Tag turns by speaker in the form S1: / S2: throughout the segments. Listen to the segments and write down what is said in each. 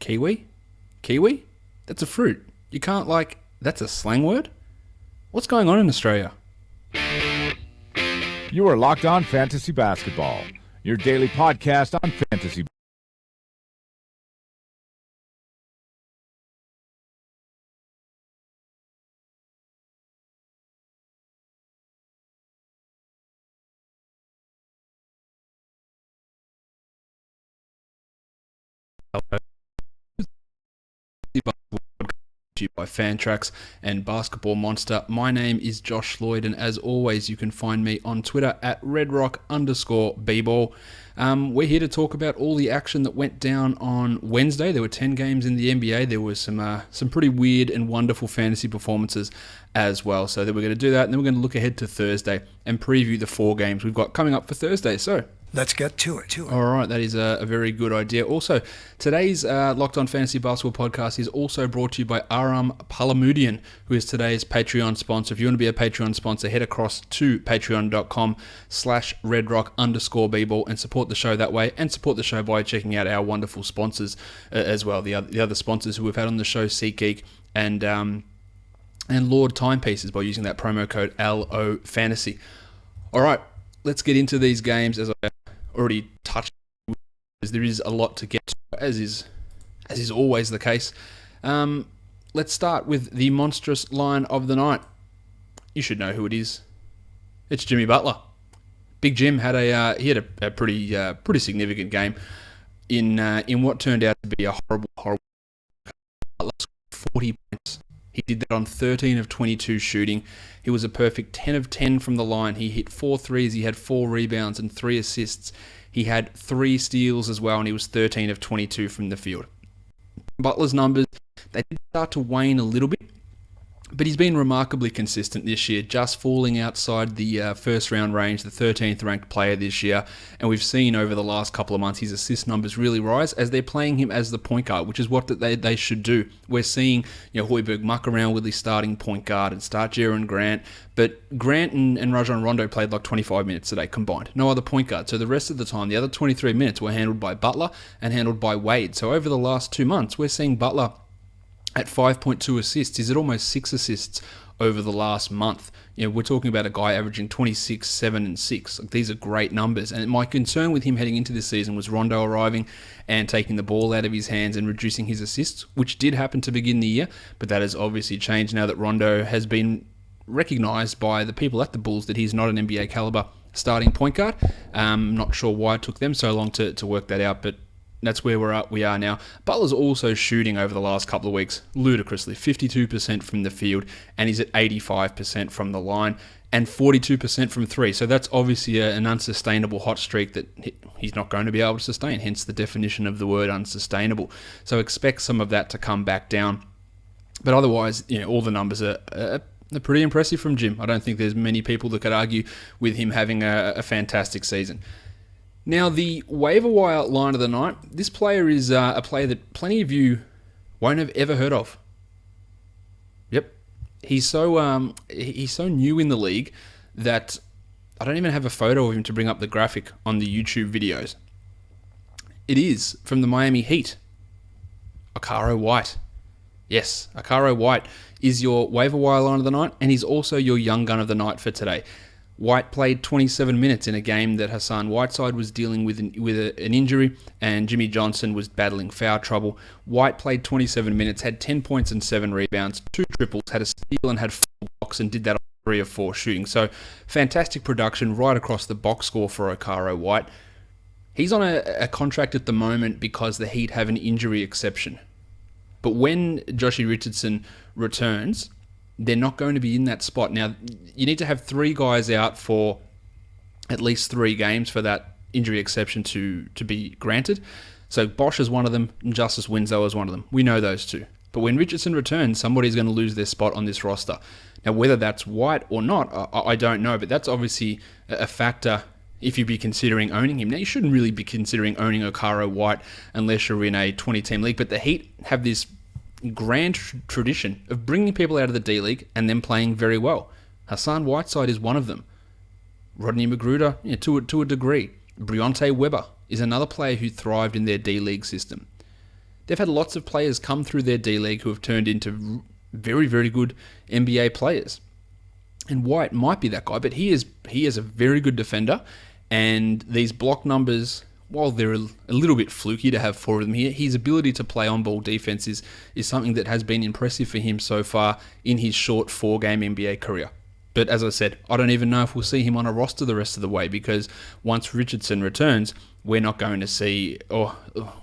S1: Kiwi? Kiwi? That's a fruit. You can't that's a slang word? What's going on in Australia?
S2: You are Locked On Fantasy Basketball, your daily podcast on fantasy.
S1: By Fantrax and Basketball Monster. My name is Josh Lloyd, and as always, you can find me on Twitter at redrock_bball. We're here to talk about all the action that went down on Wednesday. There were 10 games in the NBA. There was some pretty weird and wonderful fantasy performances as well. So then we're going to do that, and then we're going to look ahead to Thursday and preview the 4 games we've got coming up for Thursday. So
S3: let's get to it.
S1: All right, that is a very good idea. Also, today's Locked On Fantasy Basketball podcast is also brought to you by Aram Palamudian, who is today's Patreon sponsor. If you want to be a Patreon sponsor, head across to patreon.com/redrock_bball and support the show that way, and support the show by checking out our wonderful sponsors as well. The other sponsors who we've had on the show, SeatGeek and Lord Timepieces, by using that promo code LOFantasy. All right, let's get into these games. As I already touched, there is a lot to get to, as is always the case. Let's start with the monstrous line of the night. You should know who it is. It's Jimmy Butler. Big Jim had a pretty significant game in what turned out to be a horrible. Butler scored 40 points. He did that on 13 of 22 shooting. He was a perfect 10 of 10 from the line. He hit 4 threes, he had 4 rebounds and 3 assists. He had 3 steals as well, and he was 13 of 22 from the field. Butler's numbers, they did start to wane a little bit, but he's been remarkably consistent this year, just falling outside the first round range, the 13th ranked player this year. And we've seen over the last couple of months his assist numbers really rise as they're playing him as the point guard, which is what they should do. We're seeing Hoiberg muck around with his starting point guard and start Jaren Grant, but Grant and Rajon Rondo played like 25 minutes today combined. No other point guard. So the rest of the time, the other 23 minutes were handled by Butler and handled by Wade. So over the last 2 months, we're seeing Butler at 5.2 assists. He's at almost 6 assists over the last month. We're talking about a guy averaging 26, 7, and 6. These are great numbers. And my concern with him heading into this season was Rondo arriving and taking the ball out of his hands and reducing his assists, which did happen to begin the year, but that has obviously changed now that Rondo has been recognized by the people at the Bulls that he's not an NBA caliber starting point guard. Not sure why it took them so long to work that out, but that's where we are now. Butler's also shooting over the last couple of weeks ludicrously, 52% from the field, and he's at 85% from the line and 42% from 3. So that's obviously an unsustainable hot streak that he's not going to be able to sustain, hence the definition of the word unsustainable. So expect some of that to come back down. But otherwise, all the numbers are pretty impressive from Jim. I don't think there's many people that could argue with him having a fantastic season. Now, the waiver wire line of the night, this player is a player that plenty of you won't have ever heard of. Yep. He's so new in the league that I don't even have a photo of him to bring up the graphic on the YouTube videos. It is from the Miami Heat, Okaro White. Yes, Okaro White is your waiver wire line of the night, and he's also your young gun of the night for today. White played 27 minutes in a game that Hassan Whiteside was dealing with an injury, and Jimmy Johnson was battling foul trouble. White played 27 minutes, had 10 points and 7 rebounds, 2 triples, had a steal and had 4 blocks, and did that on 3 of 4 shooting. So fantastic production right across the box score for Okaro White. He's on a contract at the moment because the Heat have an injury exception. But when Joshie Richardson returns, they're not going to be in that spot. Now, you need to have 3 guys out for at least 3 games for that injury exception to be granted. So Bosch is one of them, and Justice Winslow is one of them. We know those 2. But when Richardson returns, somebody's going to lose their spot on this roster. Now, whether that's White or not, I don't know, but that's obviously a factor if you'd be considering owning him. Now, you shouldn't really be considering owning Okaro White unless you're in a 20-team league, but the Heat have this grand tradition of bringing people out of the D-League and then playing very well. Hassan Whiteside is one of them. Rodney Magruder, to a degree. Briante Weber is another player who thrived in their D-League system. They've had lots of players come through their D-League who have turned into very, very good NBA players. And White might be that guy, but he is a very good defender. And these block numbers, while they're a little bit fluky to have 4 of them here, his ability to play on-ball defense is something that has been impressive for him so far in his short 4-game NBA career. But as I said, I don't even know if we'll see him on a roster the rest of the way, because once Richardson returns, we're not going to see,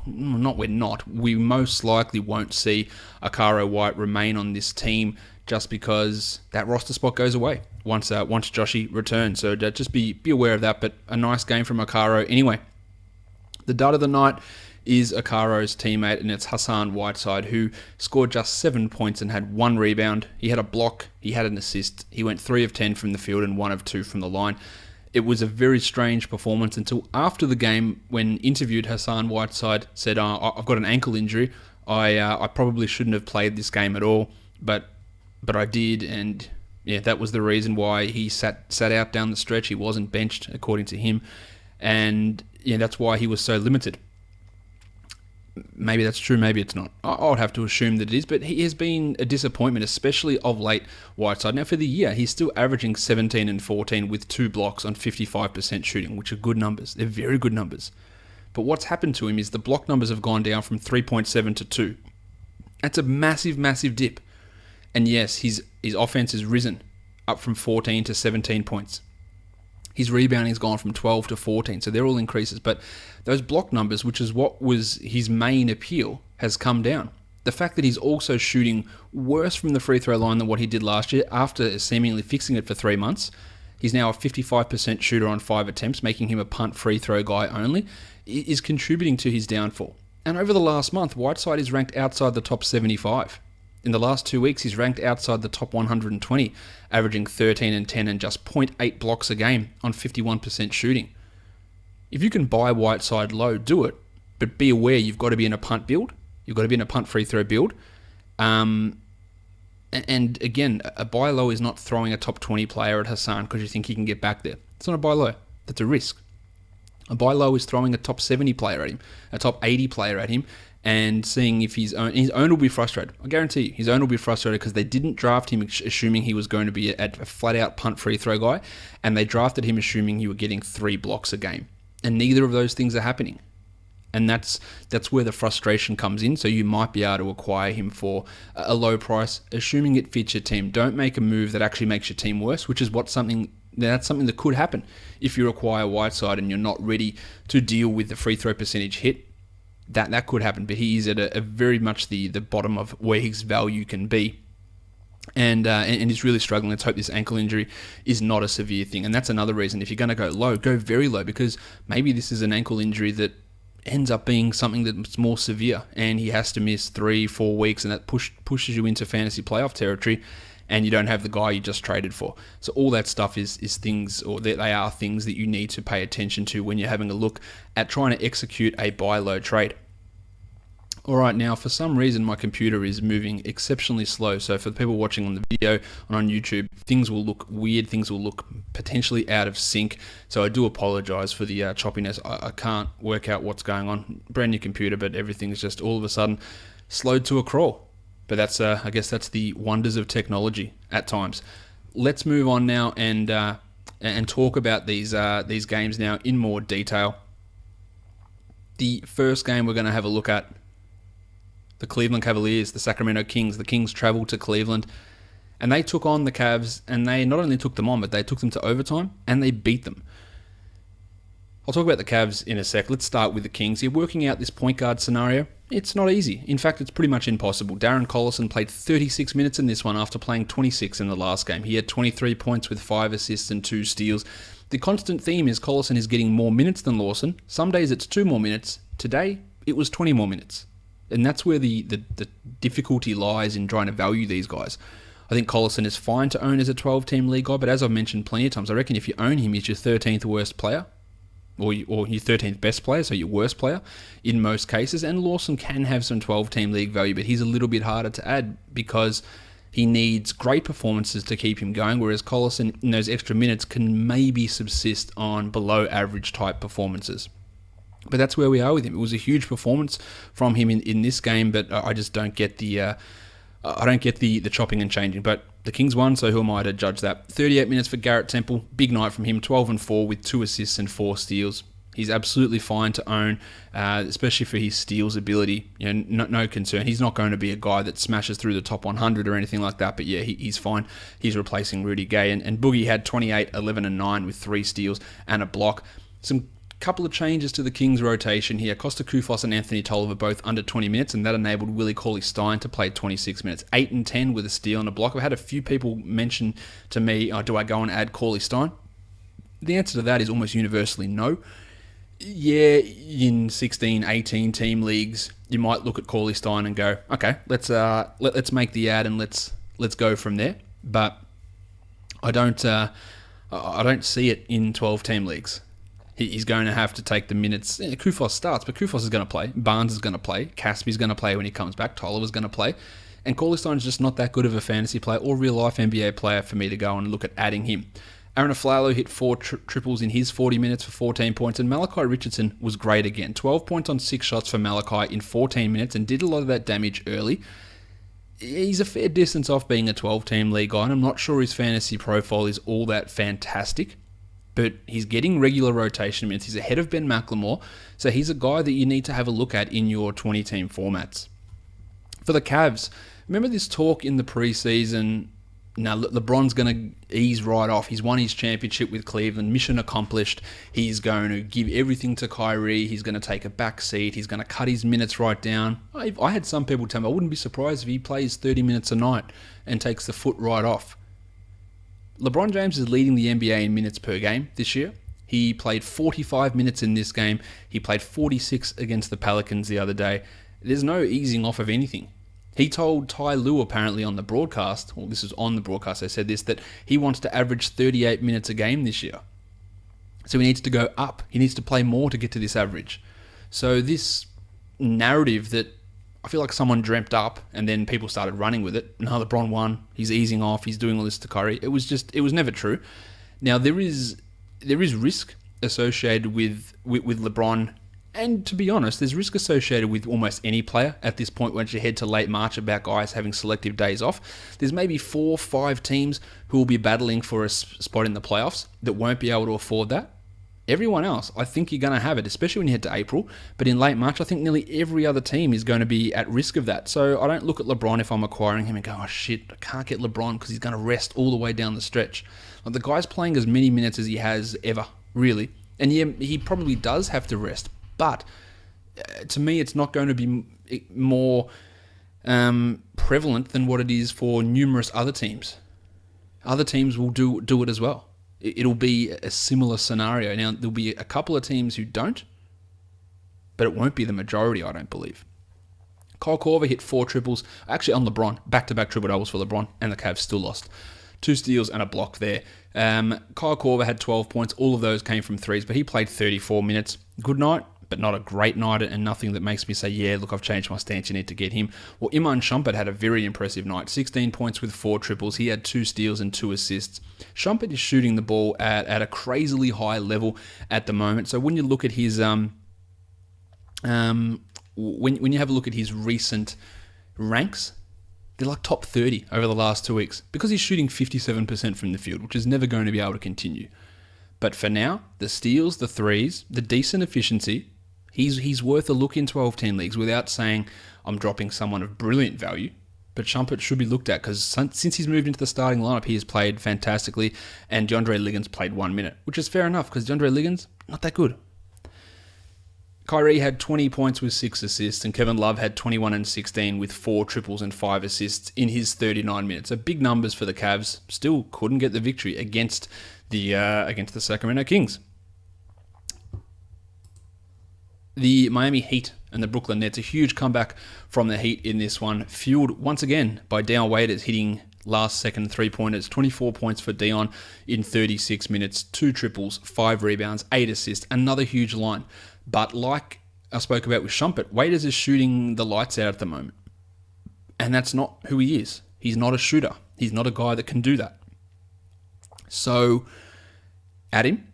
S1: we most likely won't see Okaro White remain on this team just because that roster spot goes away once Joshy returns. So just be aware of that, but a nice game from Okaro. Anyway, the dud of the night is Okaro's teammate, and it's Hassan Whiteside, who scored just 7 points and had 1 rebound. He had a block, he had an assist, he went 3 of 10 from the field and 1 of 2 from the line. It was a very strange performance until after the game, when interviewed, Hassan Whiteside said, I've got an ankle injury. I probably shouldn't have played this game at all, but I did, and yeah, that was the reason why he sat out down the stretch. He wasn't benched, according to him, and yeah, that's why he was so limited. Maybe that's true, maybe it's not. I would have to assume that it is, but he has been a disappointment, especially of late, Whiteside. Now, for the year, he's still averaging 17 and 14 with 2 blocks on 55% shooting, which are good numbers. They're very good numbers. But what's happened to him is the block numbers have gone down from 3.7 to 2. That's a massive, massive dip. And yes, his offense has risen up from 14 to 17 points. His rebounding's gone from 12 to 14, so they're all increases. But those block numbers, which is what was his main appeal, has come down. The fact that he's also shooting worse from the free throw line than what he did last year after seemingly fixing it for 3 months. He's now a 55% shooter on 5 attempts, making him a punt free throw guy only, is contributing to his downfall. And over the last month, Whiteside is ranked outside the top 75. In the last 2 weeks, he's ranked outside the top 120, averaging 13 and 10 and just 0.8 blocks a game on 51% shooting. If you can buy Whiteside low, do it, but be aware you've got to be in a punt build. You've got to be in a punt free throw build. And again, a buy low is not throwing a top 20 player at Hassan because you think he can get back there. It's not a buy low. That's a risk. A buy low is throwing a top 70 player at him, a top 80 player at him, and seeing if his own will be frustrated. I guarantee you, his own will be frustrated because they didn't draft him assuming he was going to be a flat-out punt free throw guy, and they drafted him assuming he were getting 3 blocks a game. And neither of those things are happening. And that's where the frustration comes in. So you might be able to acquire him for a low price, assuming it fits your team. Don't make a move that actually makes your team worse, which is that's something that could happen if you acquire Whiteside and you're not ready to deal with the free throw percentage hit. That could happen, but he is at a very much the bottom of where his value can be. And he's really struggling. Let's hope this ankle injury is not a severe thing. And that's another reason, if you're going to go low, go very low, because maybe this is an ankle injury that ends up being something that's more severe and he has to miss 3-4 weeks, and that pushes you into fantasy playoff territory, and you don't have the guy you just traded for. So all that stuff is things, or they are things that you need to pay attention to when you're having a look at trying to execute a buy low trade. Alright, now for some reason my computer is moving exceptionally slow, so for the people watching on the video and on YouTube, things will look weird, things will look potentially out of sync, so I do apologise for the choppiness. I can't work out what's going on. Brand new computer, but everything's just all of a sudden slowed to a crawl. But that's I guess that's the wonders of technology at times. Let's move on now and talk about these games now in more detail. The first game we're going to have a look at, the Cleveland Cavaliers, the Sacramento Kings. The Kings traveled to Cleveland, and they took on the Cavs, and they not only took them on, but they took them to overtime, and they beat them. I'll talk about the Cavs in a sec. Let's start with the Kings. You're working out this point guard scenario. It's not easy. In fact, it's pretty much impossible. Darren Collison played 36 minutes in this one after playing 26 in the last game. He had 23 points with 5 assists and 2 steals. The constant theme is Collison is getting more minutes than Lawson. Some days it's 2 more minutes. Today, it was 20 more minutes. And that's where the difficulty lies in trying to value these guys. I think Collison is fine to own as a 12-team league guy, but as I've mentioned plenty of times, I reckon if you own him, he's your 13th worst player, or your 13th best player, so your worst player in most cases. And Lawson can have some 12-team league value, but he's a little bit harder to add because he needs great performances to keep him going, whereas Collison, in those extra minutes, can maybe subsist on below-average type performances. But that's where we are with him. It was a huge performance from him in this game, but I just don't get the chopping and changing. But the Kings won, so who am I to judge that? 38 minutes for Garrett Temple. Big night from him, 12 and 4 with 2 assists and 4 steals. He's absolutely fine to own, especially for his steals ability. No concern. He's not going to be a guy that smashes through the top 100 or anything like that, but yeah, he's fine. He's replacing Rudy Gay. And Boogie had 28, 11 and 9 with 3 steals and a block. Some couple of changes to the Kings rotation here. Costa Koufos and Anthony Tolliver both under 20 minutes, and that enabled Willie Cauley-Stein to play 26 minutes. 8 and 10 with a steal and a block. I've had a few people mention to me, do I go and add Cauley-Stein? The answer to that is almost universally no. Yeah, in 16, 18 team leagues, you might look at Cauley-Stein and go, okay, let's make the ad and let's go from there. But I don't see it in 12 team leagues. He's going to have to take the minutes. Koufos starts, but Koufos is going to play. Barnes is going to play. Caspi's going to play when he comes back. Tolliver's going to play. And Cauley-Stein is just not that good of a fantasy player or real-life NBA player for me to go and look at adding him. Aaron Aflalo hit 4 triples in his 40 minutes for 14 points, and Malachi Richardson was great again. 12 points on 6 shots for Malachi in 14 minutes and did a lot of that damage early. He's a fair distance off being a 12-team league guy, and I'm not sure his fantasy profile is all that fantastic. But he's getting regular rotation minutes. He's ahead of Ben McLemore. So he's a guy that you need to have a look at in your 20-team formats. For the Cavs, remember this talk in the preseason? Now, LeBron's going to ease right off. He's won his championship with Cleveland. Mission accomplished. He's going to give everything to Kyrie. He's going to take a back seat. He's going to cut his minutes right down. I had some people tell me, I wouldn't be surprised if he plays 30 minutes a night and takes the foot right off. LeBron James is leading the NBA in minutes per game this year. He played 45 minutes in this game. He played 46 against the Pelicans the other day. There's no easing off of anything. He told Ty Lue apparently on the broadcast, well, this was on the broadcast, they said this, that he wants to average 38 minutes a game this year. So he needs to go up. He needs to play more to get to this average. So this narrative that I feel like someone dreamt up and then people started running with it. No, LeBron won. He's easing off. He's doing all this to Kyrie. It was never true. Now, there is risk associated with LeBron. And to be honest, there's risk associated with almost any player at this point once you head to late March about guys having selective days off. There's maybe 4 or 5 teams who will be battling for a spot in the playoffs that won't be able to afford that. Everyone else, I think you're going to have it, especially when you head to April. But in late March, I think nearly every other team is going to be at risk of that. So I don't look at LeBron if I'm acquiring him and go, oh shit, I can't get LeBron because he's going to rest all the way down the stretch. Like, the guy's playing as many minutes as he has ever, really. And yeah, he probably does have to rest. But to me, it's not going to be more prevalent than what it is for numerous other teams. Other teams will do it as well. It'll be a similar scenario. Now, there'll be a couple of teams who don't, but it won't be the majority, I don't believe. Kyle Korver hit 4 triples, actually on LeBron, back-to-back triple-doubles for LeBron, and the Cavs still lost. 2 steals and a block there. Kyle Korver had 12 points. All of those came from threes, but he played 34 minutes. Good night, but not a great night, and nothing that makes me say, yeah, look, I've changed my stance, you need to get him. Well, Iman Shumpert had a very impressive night. 16 points with 4 triples. He had 2 steals and 2 assists. Shumpert is shooting the ball at a crazily high level at the moment. So when you look at his when you have a look at his recent ranks, they're like top 30 over the last 2 weeks because he's shooting 57% from the field, which is never going to be able to continue. But for now, the steals, the threes, the decent efficiency, he's worth a look in 12-team leagues without saying I'm dropping someone of brilliant value. But Shumpert should be looked at because since he's moved into the starting lineup, he has played fantastically, and DeAndre Liggins played 1 minute, which is fair enough because DeAndre Liggins, not that good. Kyrie had 20 points with 6 assists, and Kevin Love had 21 and 16 with 4 triples and 5 assists in his 39 minutes. So big numbers for the Cavs. Still couldn't get the victory against the Sacramento Kings. The Miami Heat and the Brooklyn Nets, a huge comeback from the Heat in this one, fueled once again by Dion Waiters hitting last-second three-pointers. 24 points for Dion in 36 minutes, 2 triples, 5 rebounds, 8 assists, another huge line. But like I spoke about with Shumpert, Waiters is shooting the lights out at the moment. And that's not who he is. He's not a shooter. He's not a guy that can do that. So, add him.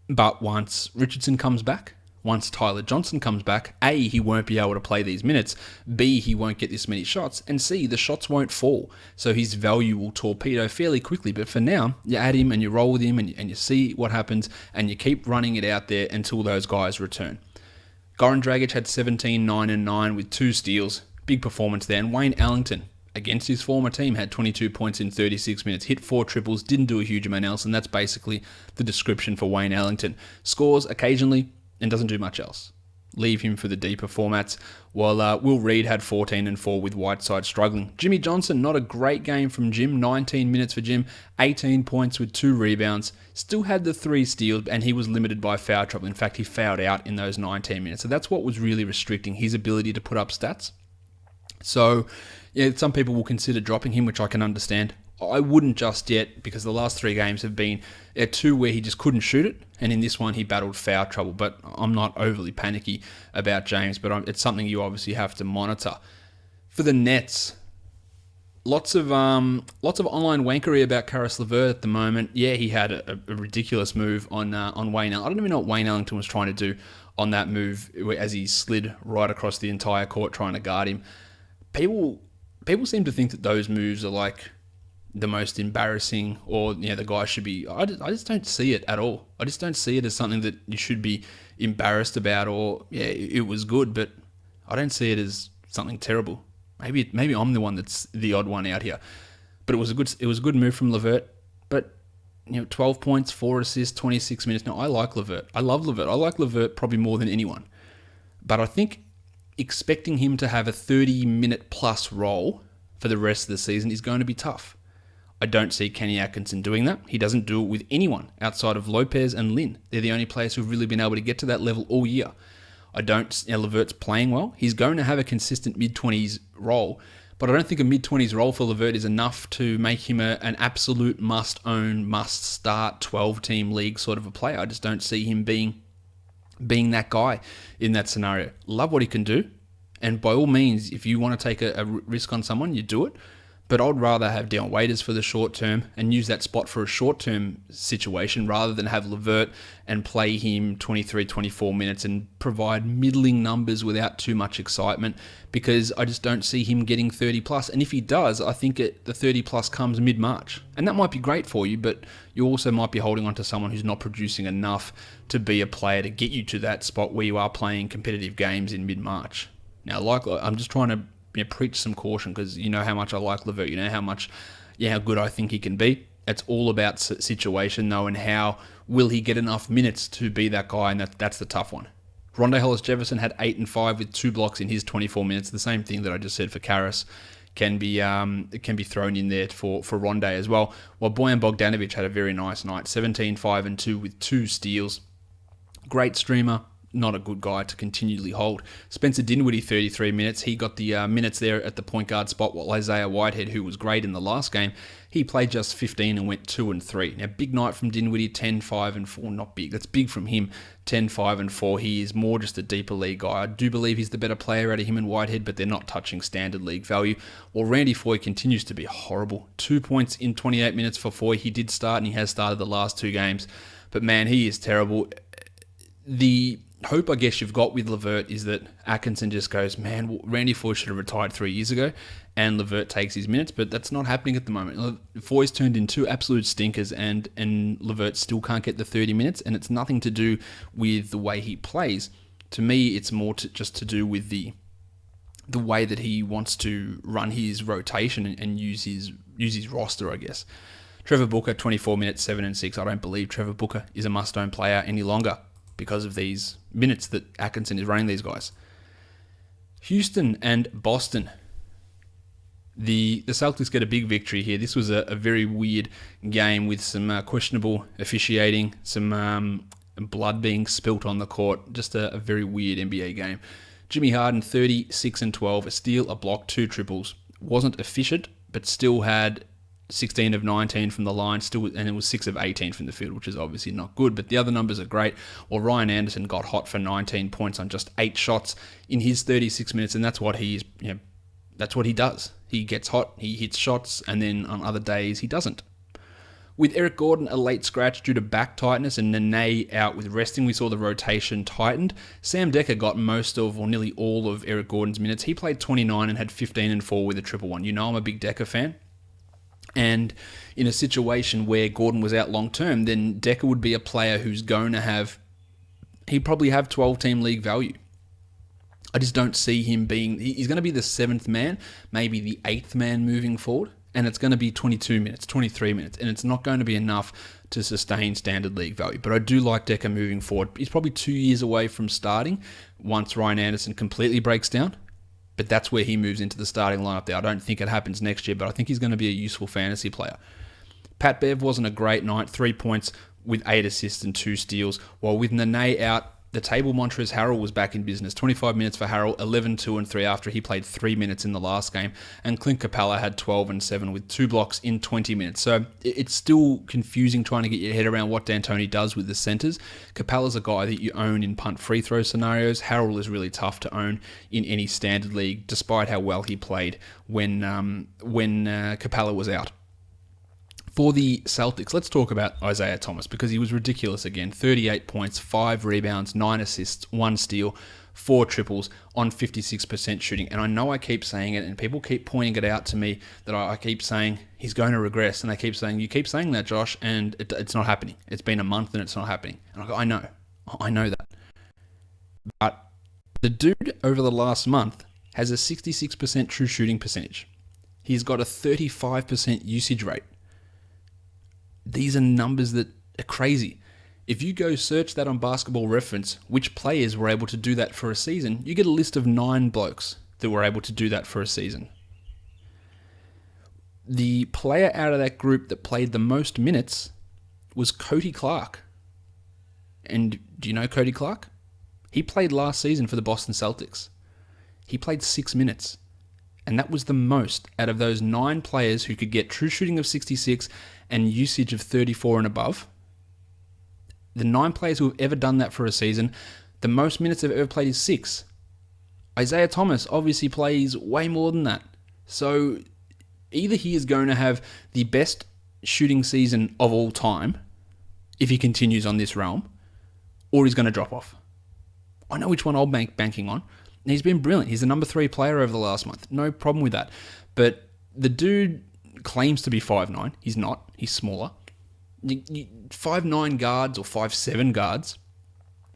S1: But once Richardson comes back, once Tyler Johnson comes back, A, he won't be able to play these minutes, B, he won't get this many shots, and C, the shots won't fall. So his value will torpedo fairly quickly. But for now, you add him and you roll with him and you see what happens and you keep running it out there until those guys return. Goran Dragic had 17, 9, and 9 with 2 steals. Big performance there. And Wayne Ellington, against his former team, had 22 points in 36 minutes, hit 4 triples, didn't do a huge amount else, and that's basically the description for Wayne Ellington. Scores occasionally and doesn't do much else. Leave him for the deeper formats, while Will Reed had 14 and 4 with Whiteside struggling. Jimmy Johnson, not a great game from Jim, 19 minutes for Jim, 18 points with 2 rebounds, still had the 3 steals, and he was limited by foul trouble. In fact, he fouled out in those 19 minutes, so that's what was really restricting his ability to put up stats. So, yeah, some people will consider dropping him, which I can understand. I wouldn't just yet, because the last 3 games have been 2 where he just couldn't shoot it, and in this one he battled foul trouble. But I'm not overly panicky about James, but it's something you obviously have to monitor. For the Nets, lots of online wankery about Karis LeVert at the moment. Yeah, he had a ridiculous move on Wayne Ellington. I don't even know what Wayne Ellington was trying to do on that move as he slid right across the entire court trying to guard him. People seem to think that those moves are like the most embarrassing, or the guy should be. I just don't see it at all. I just don't see it as something that you should be embarrassed about, or it was good, but I don't see it as something terrible. Maybe I'm the one that's the odd one out here, but it was a good move from LeVert. But 12 points, 4 assists, 26 minutes. Now I like LeVert. I love LeVert. I like LeVert probably more than anyone, but I think expecting him to have a 30-minute plus role for the rest of the season is going to be tough. I don't see Kenny Atkinson doing that. He doesn't do it with anyone outside of Lopez and Lin. They're the only players who've really been able to get to that level all year. LeVert's playing well. He's going to have a consistent mid-20s role, but I don't think a mid-20s role for LeVert is enough to make him an absolute must-own, must-start 12-team league sort of a player. I just don't see him being that guy in that scenario. Love what he can do, and by all means, if you want to take a risk on someone, you do it. But I'd rather have Dion Waiters for the short term and use that spot for a short term situation rather than have LeVert and play him 23, 24 minutes and provide middling numbers without too much excitement, because I just don't see him getting 30 plus. And if he does, I think the 30 plus comes mid-March. And that might be great for you, but you also might be holding on to someone who's not producing enough to be a player to get you to that spot where you are playing competitive games in mid-March. Now, I'm just trying to preach some caution, because you know how much I like LeVert. You know how good I think he can be. It's all about situation, though, and how will he get enough minutes to be that guy, and that's the tough one. Rondé Hollis-Jefferson had 8 and 5 with 2 blocks in his 24 minutes. The same thing that I just said for Karis can be thrown in there for Rondé as well. While Bojan Bogdanovic had a very nice night, 17, 5 and 2 with 2 steals. Great streamer. Not a good guy to continually hold. Spencer Dinwiddie, 33 minutes. He got the minutes there at the point guard spot, while Isaiah Whitehead, who was great in the last game, he played just 15 and went 2 and 3. Now, big night from Dinwiddie, 10, 5 and 4. Not big. That's big from him, 10, 5 and 4. He is more just a deeper league guy. I do believe he's the better player out of him and Whitehead, but they're not touching standard league value. While Randy Foy continues to be horrible. 2 points in 28 minutes for Foy. He did start, and he has started the last 2 games. But man, he is terrible. The hope I guess you've got with LeVert is that Atkinson just goes, man, Randy Foy should have retired 3 years ago, and LeVert takes his minutes, but that's not happening at the moment. Foy's turned in 2 absolute stinkers, and LeVert still can't get the 30 minutes, and it's nothing to do with the way he plays. To me, it's more just to do with the way that he wants to run his rotation and use his roster, I guess. Trevor Booker, 24 minutes, 7 and 6. I don't believe Trevor Booker is a must-own player any longer because of these minutes that Atkinson is running these guys. Houston and Boston. The Celtics get a big victory here. This was a very weird game with some questionable officiating, some blood being spilt on the court. Just a very weird NBA game. Jimmy Harden, 36 and 12, a steal, a block, 2 triples. Wasn't efficient, but still had 16 of 19 from the line, and it was 6 of 18 from the field, which is obviously not good, but the other numbers are great. Well, Ryan Anderson got hot for 19 points on just 8 shots in his 36 minutes, and that's what that's what he does. He gets hot, he hits shots, and then on other days he doesn't. With Eric Gordon a late scratch due to back tightness and Nene out with resting, we saw the rotation tightened. Sam Decker got most of, or nearly all of Eric Gordon's minutes. He played 29 and had 15 and 4 with a 1-1. You know I'm a big Decker fan. And in a situation where Gordon was out long term, then Decker would be a player who's going to have, he'd probably have 12-team league value. I just don't see him being, he's going to be the 7th man, maybe the 8th man moving forward. And it's going to be 22 minutes, 23 minutes, and it's not going to be enough to sustain standard league value. But I do like Decker moving forward. He's probably 2 years away from starting once Ryan Anderson completely breaks down. But that's where he moves into the starting lineup there. I don't think it happens next year, but I think he's going to be a useful fantasy player. Pat Bev wasn't a great night, 3 points with 8 assists and 2 steals. While with Nene out, the table Montrezl Harrell was back in business. 25 minutes for Harrell, 11, 2, and 3 after he played 3 minutes in the last game. And Clint Capella had 12 and 7 with 2 blocks in 20 minutes. So it's still confusing trying to get your head around what D'Antoni does with the centers. Capella's a guy that you own in punt free throw scenarios. Harrell is really tough to own in any standard league, despite how well he played when Capella was out. For the Celtics, let's talk about Isaiah Thomas because he was ridiculous again. 38 points, 5 rebounds, 9 assists, 1 steal, 4 triples on 56% shooting. And I know I keep saying it and people keep pointing it out to me that I keep saying he's going to regress. And they keep saying, you keep saying that, Josh, and it's not happening. It's been a month and it's not happening. And I go, I know that. But the dude over the last month has a 66% true shooting percentage. He's got a 35% usage rate. These are numbers that are crazy. If you go search that on Basketball Reference, which players were able to do that for a season, you get a list of 9 blokes that were able to do that for a season. The player out of that group that played the most minutes was Cody Clark. And do you know Cody Clark? He played last season for the Boston Celtics. He played 6 minutes. And that was the most out of those 9 players who could get true shooting of 66 and usage of 34 and above. The 9 players who have ever done that for a season, the most minutes they've ever played is 6. Isaiah Thomas obviously plays way more than that. So either he is going to have the best shooting season of all time if he continues on this realm, or he's going to drop off. I know which one I'll be banking on. And he's been brilliant. He's the number 3 player over the last month. No problem with that. But the dude claims to be 5'9". He's not. He's smaller. 5'9" guards or 5'7" guards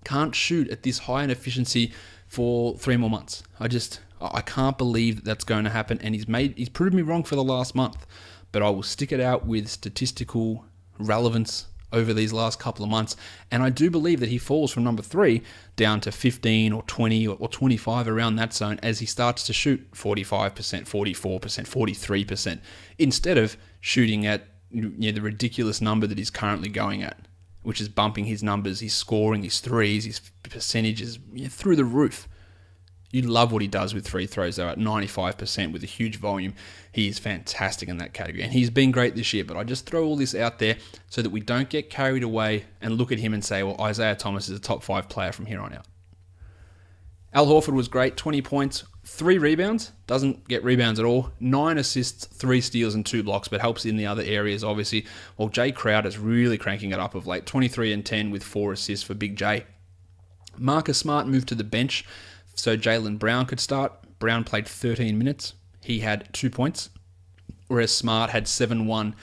S1: can't shoot at this high an efficiency for 3 more months. I can't believe that that's going to happen. And he's proved me wrong for the last month. But I will stick it out with statistical relevance over these last couple of months. And I do believe that he falls from number 3 down to 15 or 20 or 25 around that zone as he starts to shoot 45%, 44%, 43% instead of shooting at the ridiculous number that he's currently going at, which is bumping his numbers, his scoring, his threes, his percentages through the roof. You love what he does with free throws, though, at 95% with a huge volume. He is fantastic in that category, and he's been great this year. But I just throw all this out there so that we don't get carried away and look at him and say, well, Isaiah Thomas is a top 5 player from here on out. Al Horford was great, 20 points, 3 rebounds, doesn't get rebounds at all, 9 assists, 3 steals and 2 blocks, but helps in the other areas, obviously. While Jay Crowder's really cranking it up of late, 23 and 10 with 4 assists for Big J. Marcus Smart moved to the bench so Jaylen Brown could start. Brown played 13 minutes. He had 2 points, whereas Smart had 7-1. No,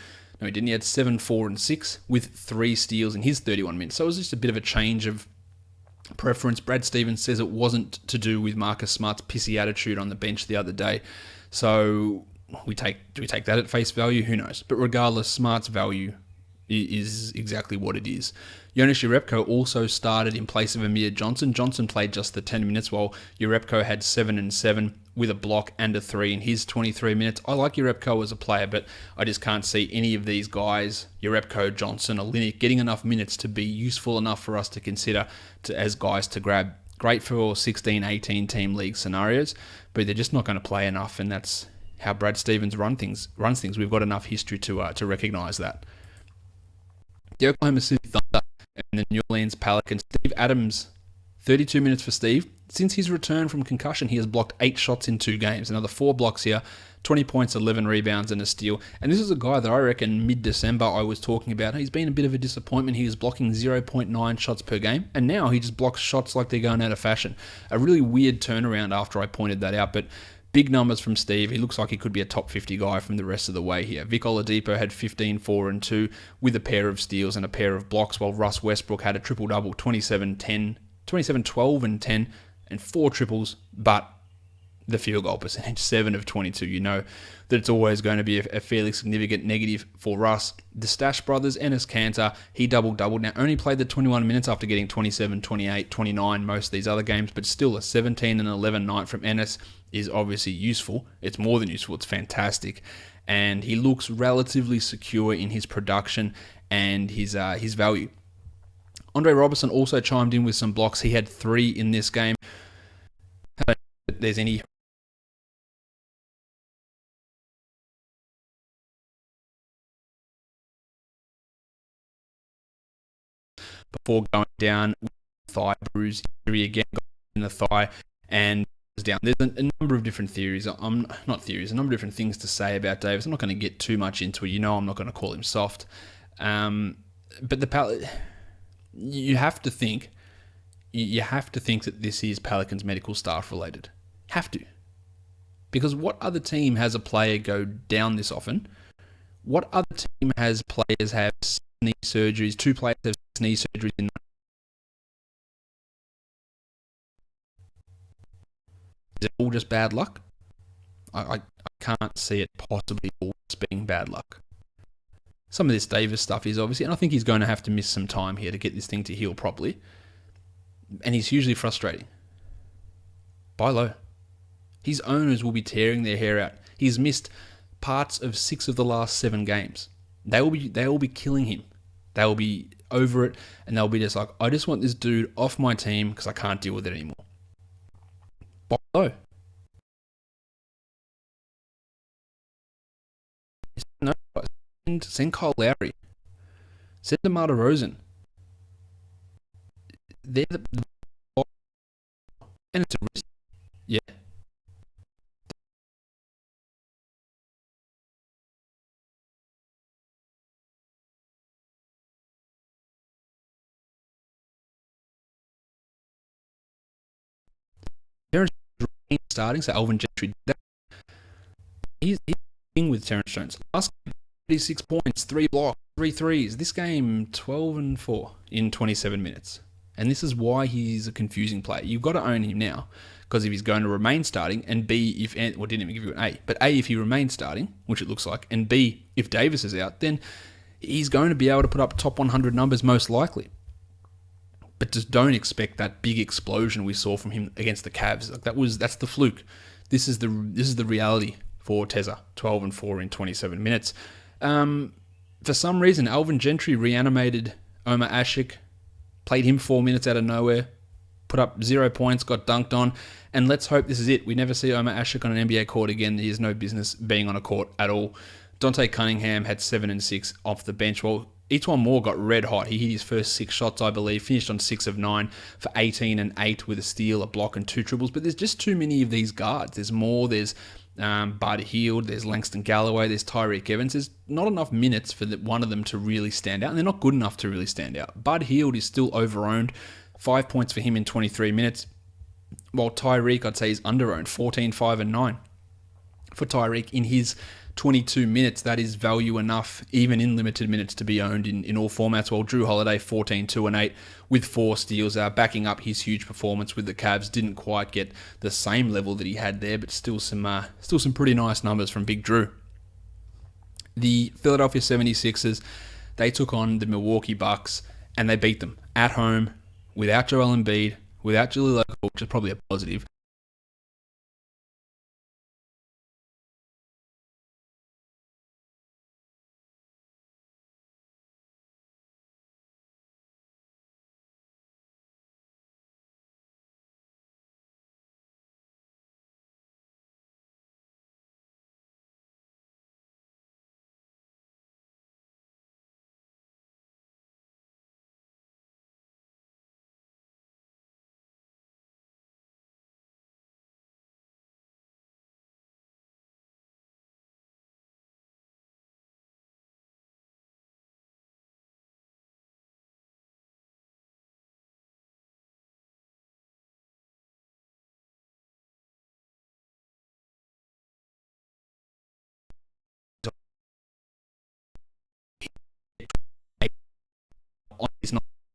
S1: he didn't. He had 7, 4, and 6 with 3 steals in his 31 minutes. So it was just a bit of a change of preference. Brad Stevens says it wasn't to do with Marcus Smart's pissy attitude on the bench the other day. So do we take that at face value? Who knows? But regardless, Smart's value is exactly what it is. Jonas Jerebko also started in place of Amir Johnson. Johnson played just the 10 minutes, while Jerebko had 7 and 7 with a block and a 3 in his 23 minutes. I like Jerebko as a player, but I just can't see any of these guys, Jerebko, Johnson, Olynyk, getting enough minutes to be useful enough for us to consider as guys to grab. Great for 16, 18 team league scenarios, but they're just not going to play enough, and that's how Brad Stevens runs things. We've got enough history to recognize that. The Oklahoma City Thunder and the New Orleans Pelicans. Steve Adams, 32 minutes for Steve. Since his return from concussion, he has blocked 8 shots in 2 games. Another 4 blocks here, 20 points, 11 rebounds, and a steal. And this is a guy that I reckon mid-December I was talking about. He's been a bit of a disappointment. He was blocking 0.9 shots per game, and now he just blocks shots like they're going out of fashion. A really weird turnaround after I pointed that out, but big numbers from Steve. He looks like he could be a top 50 guy from the rest of the way here. Vic Oladipo had 15, 4, and 2 with a pair of steals and a pair of blocks, while Russ Westbrook had a triple-double, 27, 10, 27, 12, and 10, and 4 triples, but the field goal percentage, 7 of 22. You know that it's always going to be a fairly significant negative for Russ. The Stash brothers, Enes Kanter, he double-doubled. Now, only played the 21 minutes after getting 27, 28, 29 most of these other games, but still a 17 and 11 night from Enes is obviously useful. It's more than useful. It's fantastic. And he looks relatively secure in his production and his value. Andre Robertson also chimed in with some blocks. He had 3 in this game. I don't think there's any before going down with thigh bruise injury again, got in the thigh and was down. There's a number of different theories. A number of different things to say about Davis. I'm not going to get too much into it. You know, I'm not going to call him soft. But you have to think that this is Pelicans medical staff related. Have to. Because what other team has a player go down this often? What other team has players have knee surgeries? 2 players have knee surgeries in. Is it all just bad luck? I can't see it possibly all just being bad luck. Some of this Davis stuff is obviously, and I think he's going to have to miss some time here to get this thing to heal properly. And he's hugely frustrating. Buy low. His owners will be tearing their hair out. He's missed parts of 6 of the last 7 games. They will be killing him. They will be over it, and they'll be just like, I just want this dude off my team because I can't deal with it anymore. Buy low. No, send Kyle Lowry. Send DeMar DeRozan. They're the and it's a risk. Yeah. Terrence Jones starting, so Alvin Gentry. He's with Terrence Jones. Last game, 36 points, 3 blocks, 3 threes. This game, 12 and 4 in 27 minutes. And this is why he's a confusing player. You've got to own him now, because if he's going to remain starting, and B, if well, didn't even give you an A, but A, if he remains starting, which it looks like, and B, if Davis is out, then he's going to be able to put up top 100 numbers most likely. But just don't expect that big explosion we saw from him against the Cavs. Like that's the fluke. This is the reality for Teza. 12 and 4 in 27 minutes. For some reason, Alvin Gentry reanimated Omer Ashik, played him 4 minutes out of nowhere, put up 0 points, got dunked on, and let's hope this is it. We never see Omer Ashik on an NBA court again. He has no business being on a court at all. Dante Cunningham had 7 and 6 off the bench. Well, Etuan Moore got red hot. He hit his first 6 shots, I believe, finished on 6 of 9 for 18 and 8 with a steal, a block, and 2 triples. But there's just too many of these guards. There's Moore, there's Bud Hield, there's Langston Galloway, there's Tyreek Evans. There's not enough minutes for one of them to really stand out, and they're not good enough to really stand out. Bud Hield is still over-owned. 5 points for him in 23 minutes, while Tyreek, I'd say, is under-owned. 14, 5, and 9 for Tyreek in his 22 minutes. That is value enough, even in limited minutes, to be owned in all formats. While Drew Holiday, 14, 2, and 8 with 4 steals, backing up his huge performance with the Cavs. Didn't quite get the same level that he had there, but still some pretty nice numbers from Big Drew. The Philadelphia 76ers, they took on the Milwaukee Bucks, and they beat them at home without Joel Embiid, without Julie Local, which is probably a positive.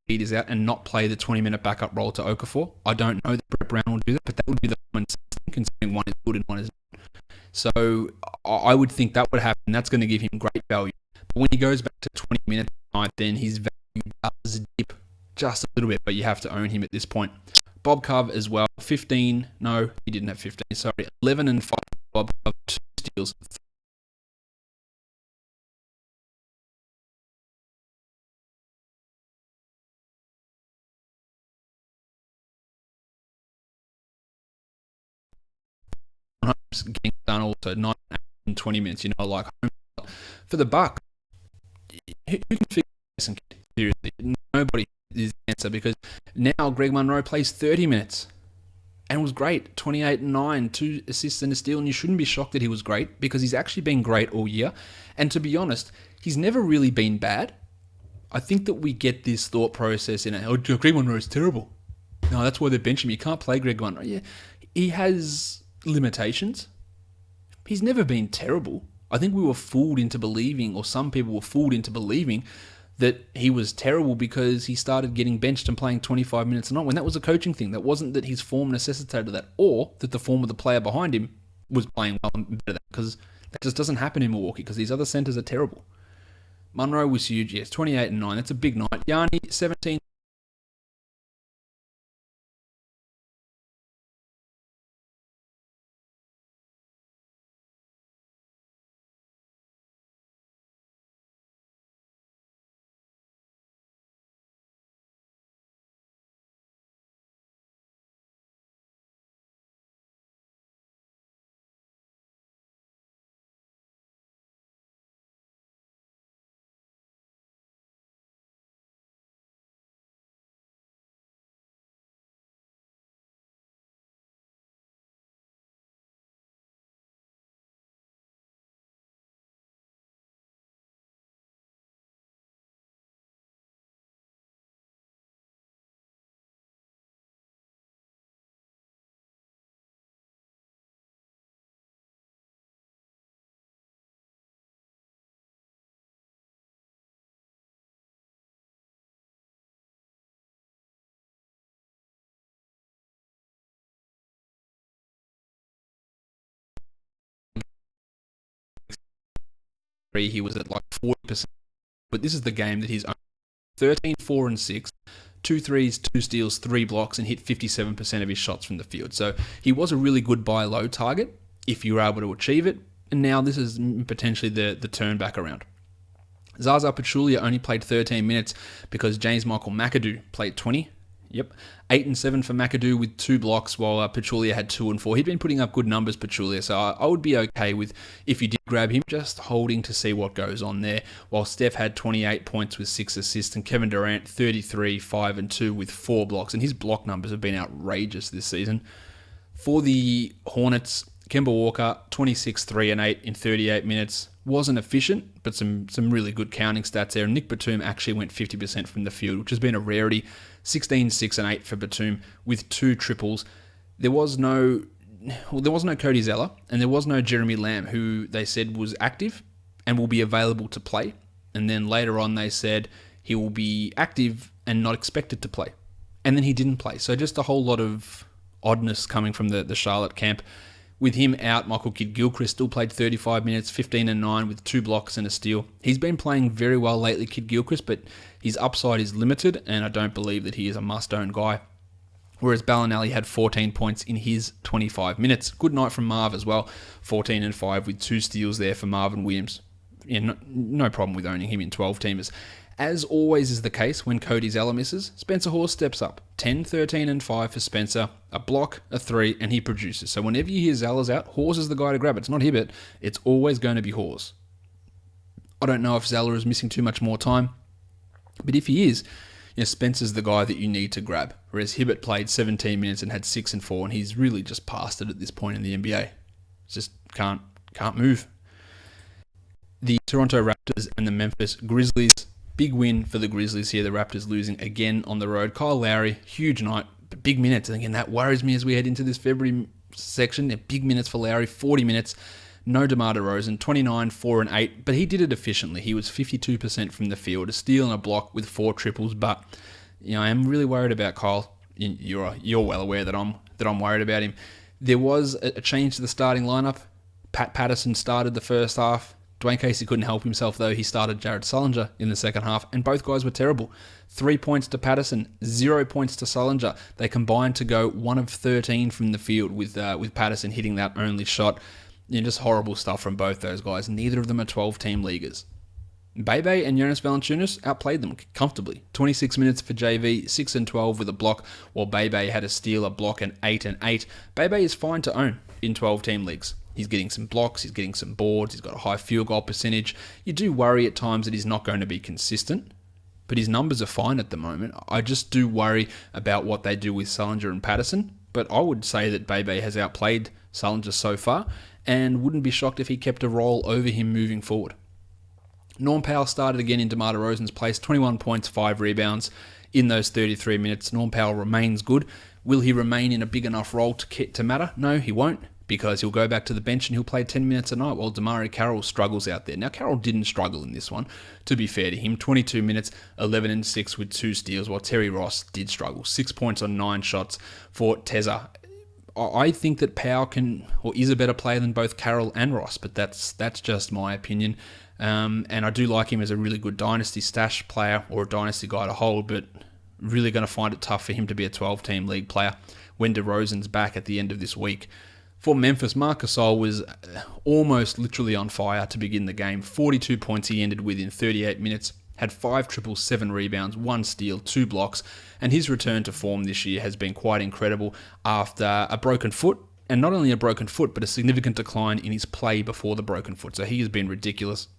S1: Embiid is out and not play the 20-minute backup role to Okafor. I don't know that Brett Brown will do that, but that would be the common sense thing, considering one is good and one is not. So I would think that would happen. That's going to give him great value. But when he goes back to 20 minutes a night, then his value does dip just a little bit, but you have to own him at this point. Bob Cove as well, 15. No, he didn't have 15. Sorry, 11 and 5. Bob Cove, 2 steals. Getting done also 9 and 20 minutes. You know, like for the Bucks, who can figure this? Seriously, nobody is the answer, because now Greg Monroe plays 30 minutes and was great. 28 and 9, 2 assists and a steal, and you shouldn't be shocked that he was great, because he's actually been great all year. And to be honest, he's never really been bad. I think that we get this thought process in it. Oh, Greg Monroe is terrible. No, that's why they're benching him. You can't play Greg Monroe. Yeah, he has limitations. He's never been terrible. I think we were fooled into believing, or some people were fooled into believing, that he was terrible because he started getting benched and playing 25 minutes a night, when that was a coaching thing. That wasn't that his form necessitated that, or that the form of the player behind him was playing well and better than that, because that just doesn't happen in Milwaukee, because these other centers are terrible. Monroe was huge, yes, 28 and 9. That's a big night. Yanni, 17. He was at like 40%, but this is the game that he's 13, 4 and 6, 2 threes, 2 steals, 3 blocks, and hit 57% of his shots from the field. So he was a really good buy low target if you were able to achieve it, and now this is potentially the turn back around. Zaza Pachulia only played 13 minutes because James Michael McAdoo played 20. Yep. 8 and 7 for McAdoo with 2 blocks, while Pachulia had 2 and 4. He'd been putting up good numbers, Pachulia, so I would be okay with, if you did grab him, just holding to see what goes on there. While Steph had 28 points with 6 assists, and Kevin Durant 33, 5 and 2 with 4 blocks, and his block numbers have been outrageous this season. For the Hornets, Kemba Walker 26, 3 and 8 in 38 minutes. Wasn't efficient, but some really good counting stats there. Nick Batum actually went 50% from the field, which has been a rarity. 16, 6 and 8 for Batum with 2 triples. There was no Cody Zeller, and there was no Jeremy Lamb, who they said was active and will be available to play. And then later on they said he will be active and not expected to play. And then he didn't play. So just a whole lot of oddness coming from the Charlotte camp. With him out, Michael Kidd-Gilchrist still played 35 minutes, 15 and 9 with 2 blocks and a steal. He's been playing very well lately, Kidd-Gilchrist, but his upside is limited, and I don't believe that he is a must-own guy. Whereas Bellinelli had 14 points in his 25 minutes. Good night from Marv as well, 14 and 5 with 2 steals there for Marvin Williams. Yeah, no problem with owning him in 12-teamers. As always is the case when Cody Zeller misses, Spencer Hawes steps up. 10, 13, and 5 for Spencer. A block, a 3, and he produces. So whenever you hear Zeller's out, Hawes is the guy to grab it. It's not Hibbert. It's always going to be Hawes. I don't know if Zeller is missing too much more time, but if he is, Spencer's the guy that you need to grab. Whereas Hibbert played 17 minutes and had 6 and 4, and he's really just past it at this point in the NBA. Just can't move. The Toronto Raptors and the Memphis Grizzlies. Big win for the Grizzlies here. The Raptors losing again on the road. Kyle Lowry, huge night, but big minutes. And again, that worries me as we head into this February section. Big minutes for Lowry, 40 minutes. No DeMar DeRozan, 29, 4 and 8. But he did it efficiently. He was 52% from the field. A steal and a block with 4 triples. But I am really worried about Kyle. You're well aware that I'm worried about him. There was a change to the starting lineup. Pat Patterson started the first half. Dwayne Casey couldn't help himself, though. He started Jared Sullinger in the second half, and both guys were terrible. 3 points to Patterson, 0 points to Sullinger. They combined to go 1 of 13 from the field, with Patterson hitting that only shot. Just horrible stuff from both those guys. Neither of them are 12-team leaguers. Bebe and Jonas Valanciunas outplayed them comfortably. 26 minutes for JV, 6 and 12 with a block, while Bebe had a steal, a block, and 8 and 8. Bebe is fine to own in 12-team leagues. He's getting some blocks, he's getting some boards, he's got a high field goal percentage. You do worry at times that he's not going to be consistent, but his numbers are fine at the moment. I just do worry about what they do with Sullinger and Patterson, but I would say that Bebe has outplayed Sullinger so far, and wouldn't be shocked if he kept a roll over him moving forward. Norm Powell started again in DeMar DeRozan's place, 21 points, 5 rebounds in those 33 minutes. Norm Powell remains good. Will he remain in a big enough role to matter? No, he won't, because he'll go back to the bench and he'll play 10 minutes a night while Damari Carroll struggles out there. Now, Carroll didn't struggle in this one, to be fair to him. 22 minutes, 11 and 6 with 2 steals, while Terry Ross did struggle. 6 points on 9 shots for Tezza. I think that Powell is a better player than both Carroll and Ross, but that's just my opinion. And I do like him as a really good dynasty stash player or a dynasty guy to hold, but really going to find it tough for him to be a 12-team league player when DeRozan's back at the end of this week. For Memphis, Marc Gasol was almost literally on fire to begin the game. 42 points he ended with in 38 minutes, had 5 triples, 7 rebounds, 1 steal, 2 blocks, and his return to form this year has been quite incredible after a broken foot, and not only a broken foot, but a significant decline in his play before the broken foot. So he has been ridiculous.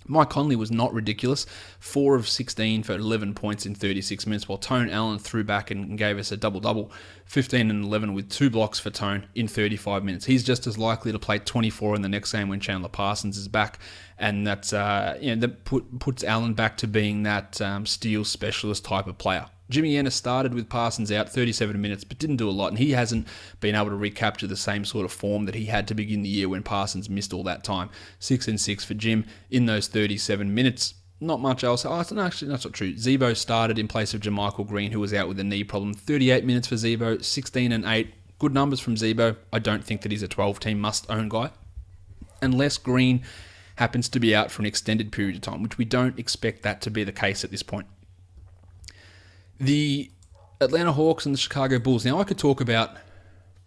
S1: Mike Conley was not ridiculous, 4 of 16 for 11 points in 36 minutes, while Tone Allen threw back and gave us a double-double, 15 and 11 with 2 blocks for Tone in 35 minutes. He's just as likely to play 24 in the next game when Chandler Parsons is back, and that's that puts Allen back to being that steal specialist type of player. Jimmy Ennis started with Parsons out 37 minutes, but didn't do a lot, and he hasn't been able to recapture the same sort of form that he had to begin the year when Parsons missed all that time. 6 and 6 for Jim in those 37 minutes. Not much else. Actually, that's not true. Zebo started in place of JaMychal Green, who was out with a knee problem. 38 minutes for Zebo, 16 and 8. Good numbers from Zebo. I don't think that he's a 12-team must-own guy, unless Green happens to be out for an extended period of time, which we don't expect that to be the case at this point. The Atlanta Hawks and the Chicago Bulls. Now, I could talk about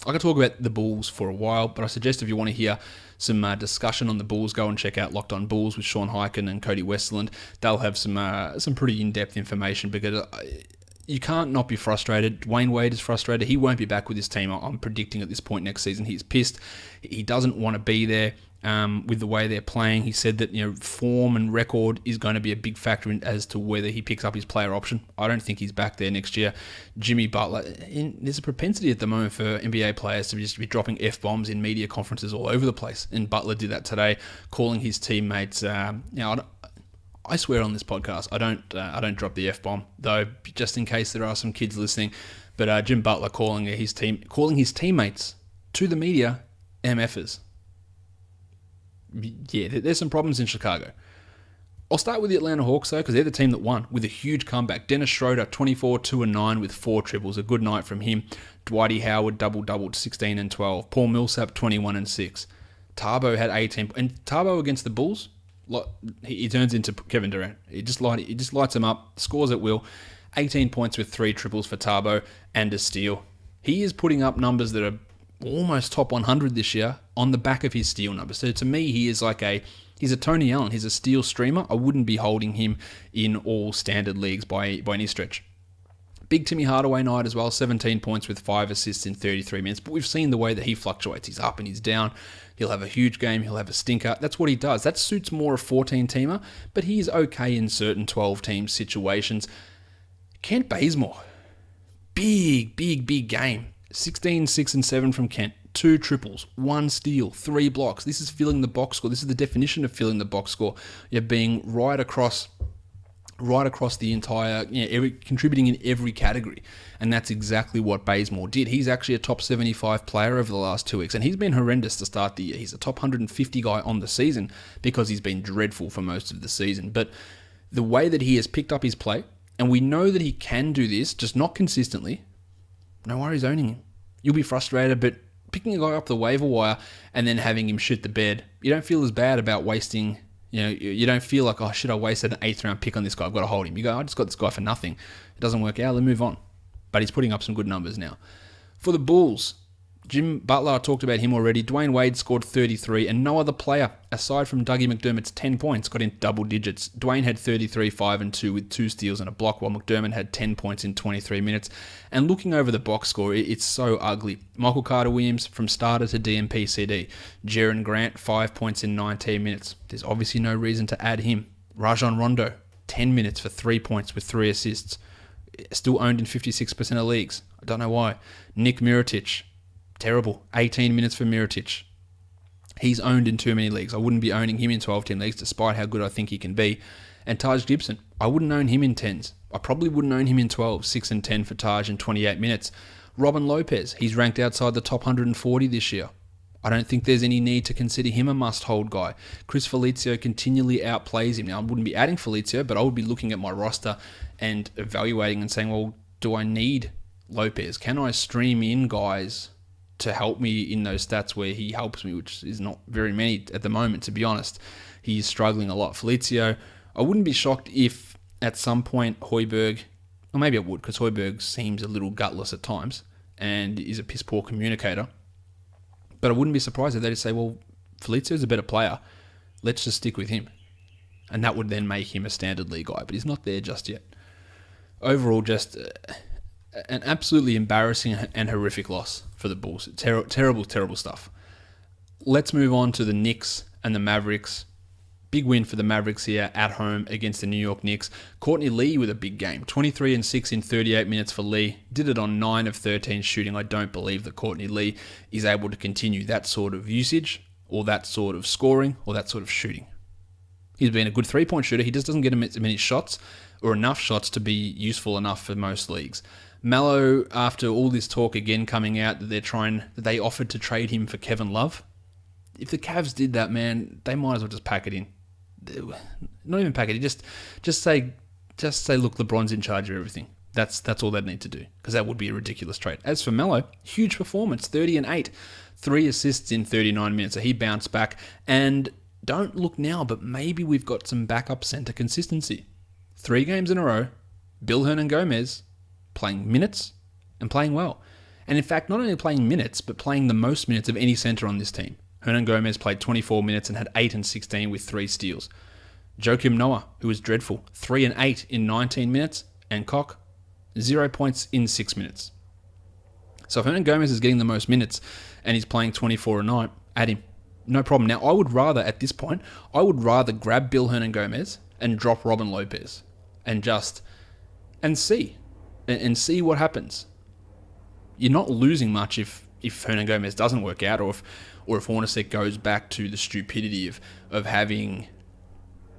S1: the Bulls for a while, but I suggest if you want to hear some discussion on the Bulls, go and check out Locked On Bulls with Sean Hyken and Cody Westerland. They'll have some pretty in-depth information, because you can't not be frustrated. Dwayne Wade is frustrated. He won't be back with his team. I'm predicting at this point next season. He's pissed. He doesn't want to be there. With the way they're playing, he said that form and record is going to be a big factor as to whether he picks up his player option. I don't think he's back there next year. Jimmy Butler, there's a propensity at the moment for NBA players to just be dropping F-bombs in media conferences all over the place, and Butler did that today, calling his teammates. I swear on this podcast, I don't drop the F-bomb, though, just in case there are some kids listening. But Jim Butler calling his teammates to the media MFers. Yeah, there's some problems in Chicago. I'll start with the Atlanta Hawks, though, because they're the team that won with a huge comeback. Dennis Schroeder, 24, 2 and 9 with 4 triples. A good night from him. Dwighty Howard doubled 16 and 12. Paul Millsap, 21 and 6. Tabo had 18. And Tabo against the Bulls, he turns into Kevin Durant. He just lights him up, scores at will. 18 points with 3 triples for Tabo and a steal. He is putting up numbers that are almost top 100 this year on the back of his steal numbers. So to me, he's a Tony Allen. He's a steal streamer. I wouldn't be holding him in all standard leagues by any stretch. Big Timmy Hardaway night as well, 17 points with 5 assists in 33 minutes. But we've seen the way that he fluctuates. He's up and he's down. He'll have a huge game. He'll have a stinker. That's what he does. That suits more a 14-teamer, but he's okay in certain 12-team situations. Kent Bazemore. Big game. 16, 6 and 7 from Kent. 2 triples, 1 steal, 3 blocks. This is filling the box score. This is the definition of filling the box score. You're being right across the entire, contributing in every category. And that's exactly what Bazemore did. He's actually a top 75 player over the last 2 weeks, and he's been horrendous to start the year. He's a top 150 guy on the season because he's been dreadful for most of the season. But the way that he has picked up his play, and we know that he can do this, just not consistently, no worries owning him. You'll be frustrated, but picking a guy up the waiver wire and then having him shit the bed, you don't feel as bad about wasting, you don't feel like, oh shit, I wasted an 8th round pick on this guy, I've got to hold him. You go, I just got this guy for nothing. It doesn't work out, let's move on. But he's putting up some good numbers now. For the Bulls, Jim Butler, I talked about him already. Dwayne Wade scored 33, and no other player, aside from Dougie McDermott's 10 points, got in double digits. Dwayne had 33, 5 and 2 with 2 steals and a block, while McDermott had 10 points in 23 minutes. And looking over the box score, it's so ugly. Michael Carter-Williams from starter to DMP CD. Jaron Grant, 5 points in 19 minutes. There's obviously no reason to add him. Rajon Rondo, 10 minutes for 3 points with 3 assists. Still owned in 56% of leagues. I don't know why. Nick Mirotic, terrible. 18 minutes for Mirotic. He's owned in too many leagues. I wouldn't be owning him in 12-team leagues, despite how good I think he can be. And Taj Gibson, I wouldn't own him in 10s. I probably wouldn't own him in 12. 6 and 10 for Taj in 28 minutes. Robin Lopez, he's ranked outside the top 140 this year. I don't think there's any need to consider him a must-hold guy. Chris Felicio continually outplays him. Now, I wouldn't be adding Felicio, but I would be looking at my roster and evaluating and saying, well, do I need Lopez? Can I stream in guys to help me in those stats where he helps me, which is not very many at the moment, to be honest. He's struggling a lot. Felicio, I wouldn't be shocked if at some point Højbjerg, or maybe I would, because Højbjerg seems a little gutless at times and is a piss-poor communicator. But I wouldn't be surprised if they just say, well, Felicio's a better player. Let's just stick with him. And that would then make him a standard league guy, but he's not there just yet. Overall, just an absolutely embarrassing and horrific loss for the Bulls. Terrible, terrible stuff. Let's move on to the Knicks and the Mavericks. Big win for the Mavericks here at home against the New York Knicks. Courtney Lee with a big game. 23 and 6 in 38 minutes for Lee. Did it on 9 of 13 shooting. I don't believe that Courtney Lee is able to continue that sort of usage or that sort of scoring or that sort of shooting. He's been a good three-point shooter. He just doesn't get many shots or enough shots to be useful enough for most leagues. Melo, after all this talk again coming out that they offered to trade him for Kevin Love. If the Cavs did that, man, they might as well just pack it in. Not even pack it in. Just say, look, LeBron's in charge of everything. That's all they'd need to do, because that would be a ridiculous trade. As for Melo, huge performance, 30 and 8, 3 assists in 39 minutes. So he bounced back. And don't look now, but maybe we've got some backup center consistency. 3 games in a row, Bill Hernangomez playing minutes and playing well. And in fact, not only playing minutes, but playing the most minutes of any center on this team. Hernangomez played 24 minutes and had 8 and 16 with 3 steals. Joakim Noah, who was dreadful, 3 and 8 in 19 minutes, and Koch, 0 points in 6 minutes. So if Hernangomez is getting the most minutes and he's playing 24 a night, add him. No problem. Now, at this point, I would rather grab Bill Hernangomez and drop Robin Lopez and see what happens. You're not losing much if Hernangomez doesn't work out, or if Hornacek goes back to the stupidity of having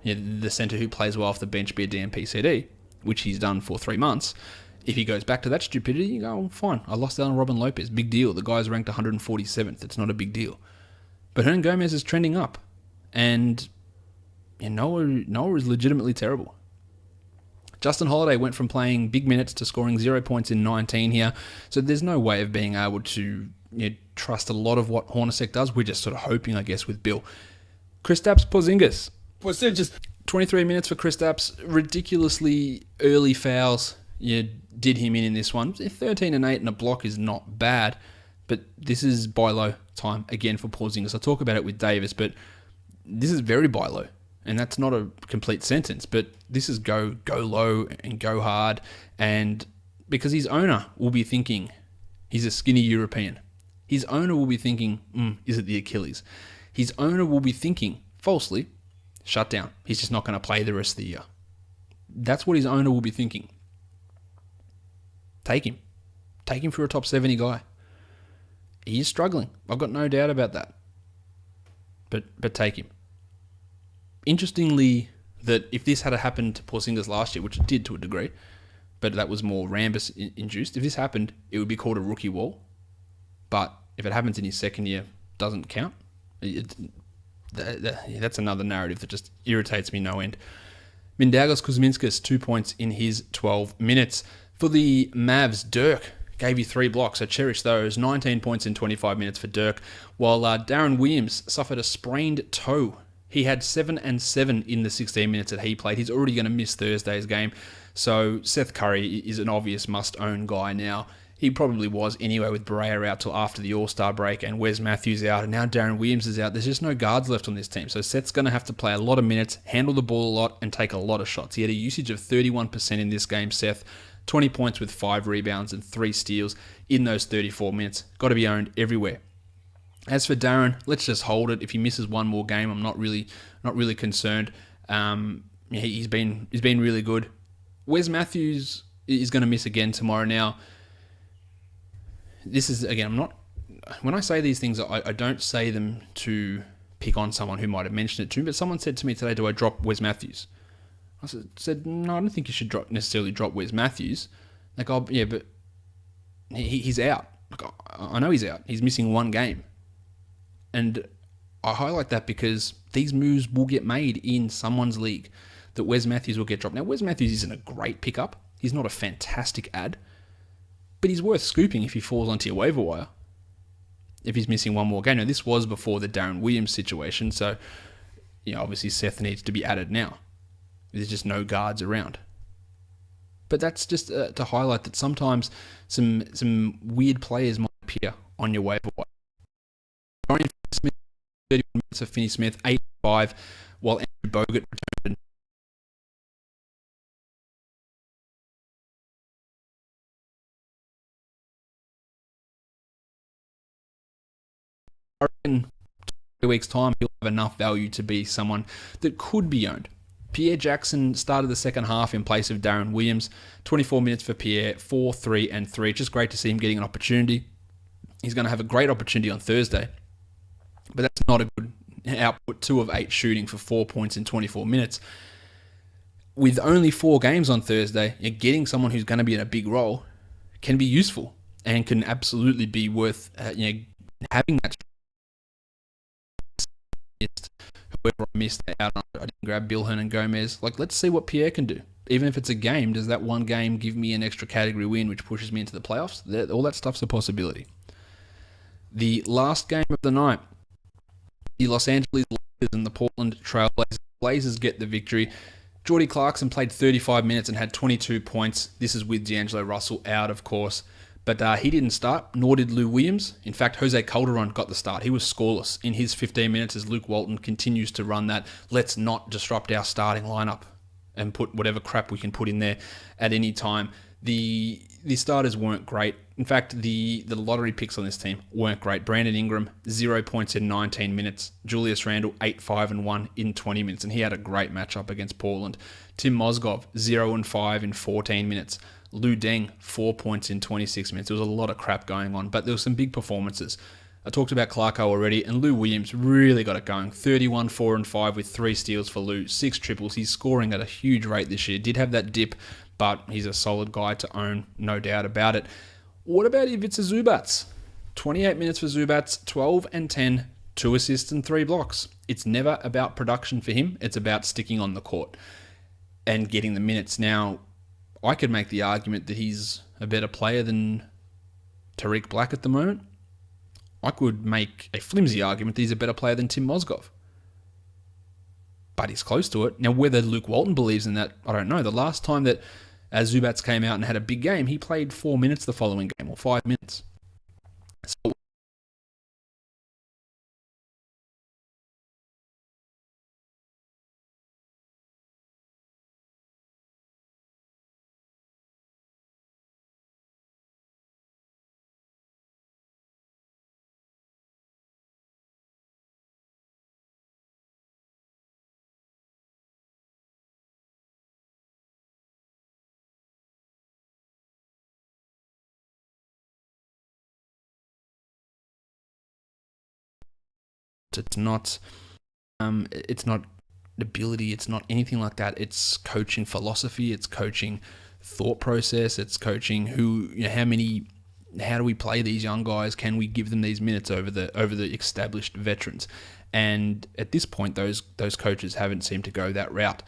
S1: the centre who plays well off the bench be a DMP CD, which he's done for 3 months. If he goes back to that stupidity, you go, oh, fine, I lost out on Robin Lopez. Big deal. The guy's ranked 147th. It's not a big deal. But Hernangomez is trending up, and Noah is legitimately terrible. Justin Holiday went from playing big minutes to scoring 0 points in 19 here, so there's no way of being able to trust a lot of what Hornacek does. We're just sort of hoping, I guess, with Bill. Kristaps Porzingis. 23 minutes for Kristaps. Ridiculously early fouls. You did him in this one. 13 and 8 and a block is not bad, but this is buy low time again for Porzingis. I talk about it with Davis, but this is very buy low. And that's not a complete sentence, but this is go low and go hard. And because his owner will be thinking he's a skinny European. His owner will be thinking, is it the Achilles? His owner will be thinking, falsely, shut down. He's just not going to play the rest of the year. That's what his owner will be thinking. Take him. Take him for a top 70 guy. He is struggling. I've got no doubt about that. But take him. Interestingly, that if this had happened to Porzingis last year, which it did to a degree, but that was more Rambus-induced, if this happened, it would be called a rookie wall. But if it happens in his second year, doesn't count. That's another narrative that just irritates me no end. Mindaugas Kuzminskas, 2 points in his 12 minutes. For the Mavs, Dirk gave you 3 blocks, so cherish those. 19 points in 25 minutes for Dirk, while Darren Williams suffered a sprained toe. He had 7 and 7 in the 16 minutes that he played. He's already going to miss Thursday's game, so Seth Curry is an obvious must-own guy now. He probably was anyway with Barea out till after the All-Star break and Wes Matthews out, and now Darren Williams is out. There's just no guards left on this team, so Seth's going to have to play a lot of minutes, handle the ball a lot, and take a lot of shots. He had a usage of 31% in this game, Seth. 20 points with 5 rebounds and 3 steals in those 34 minutes. Got to be owned everywhere. As for Darren, let's just hold it. If he misses one more game, I'm not really concerned. He's been really good. Wes Matthews is going to miss again tomorrow. Now, this is again, when I say these things, I don't say them to pick on someone who might have mentioned it to me. But someone said to me today, "Do I drop Wes Matthews?" I said, "No, I don't think you should necessarily drop Wes Matthews." Like, oh yeah, but he's out. Like, I know he's out. He's missing one game. And I highlight that because these moves will get made in someone's league, that Wes Matthews will get dropped. Now, Wes Matthews isn't a great pickup. He's not a fantastic ad, but he's worth scooping if he falls onto your waiver wire, if he's missing one more game. Now, this was before the Darren Williams situation, so obviously Seth needs to be added now. There's just no guards around. But that's just to highlight that sometimes some weird players might appear on your waiver wire. Dorian Smith, 31 minutes for Finney Smith, 8-5, while Andrew Bogut returned. I reckon 2 weeks' time he'll have enough value to be someone that could be owned. Pierre Jackson started the second half in place of Darren Williams. 24 minutes for Pierre, 4, 3, and 3. Just great to see him getting an opportunity. He's going to have a great opportunity on Thursday. But that's not a good output. 2 of 8 shooting for 4 points in 24 minutes. With only 4 games on Thursday, getting someone who's going to be in a big role can be useful and can absolutely be worth having that. Whoever I missed out on, I didn't grab Bilhan and Gomez. Let's see what Pierre can do. Even if it's a game, does that one game give me an extra category win which pushes me into the playoffs? All that stuff's a possibility. The last game of the night, the Los Angeles Lakers and the Portland Trail Blazers. Blazers get the victory. Jordy Clarkson played 35 minutes and had 22 points. This is with D'Angelo Russell out, of course. But he didn't start, nor did Lou Williams. In fact, Jose Calderon got the start. He was scoreless in his 15 minutes as Luke Walton continues to run that let's not disrupt our starting lineup and put whatever crap we can put in there at any time. The starters weren't great. In fact, the lottery picks on this team weren't great. Brandon Ingram, 0 points in 19 minutes. Julius Randle, 8, 5, and 1 in 20 minutes. And he had a great matchup against Portland. Tim Mozgov, 0 and 5 in 14 minutes. Lou Deng, 4 points in 26 minutes. There was a lot of crap going on, but there were some big performances. I talked about Clarko already, and Lou Williams really got it going. 31, 4, and 5 with 3 steals for Lou, 6 triples. He's scoring at a huge rate this year. Did have that dip, but he's a solid guy to own, no doubt about it. What about Ivica Zubats? 28 minutes for Zubats, 12 and 10, 2 assists and 3 blocks. It's never about production for him. It's about sticking on the court and getting the minutes. Now, I could make the argument that he's a better player than Tariq Black at the moment. I could make a flimsy argument that he's a better player than Tim Mozgov. But he's close to it. Now, whether Luke Walton believes in that, I don't know. The last time that Zubats came out and had a big game, he played 4 minutes the following game, or 5 minutes. So it's not ability, it's not anything like that. It's coaching philosophy, it's coaching thought process, it's coaching how do we play these young guys? Can we give them these minutes over the established veterans? And at this point, those coaches haven't seemed to go that route.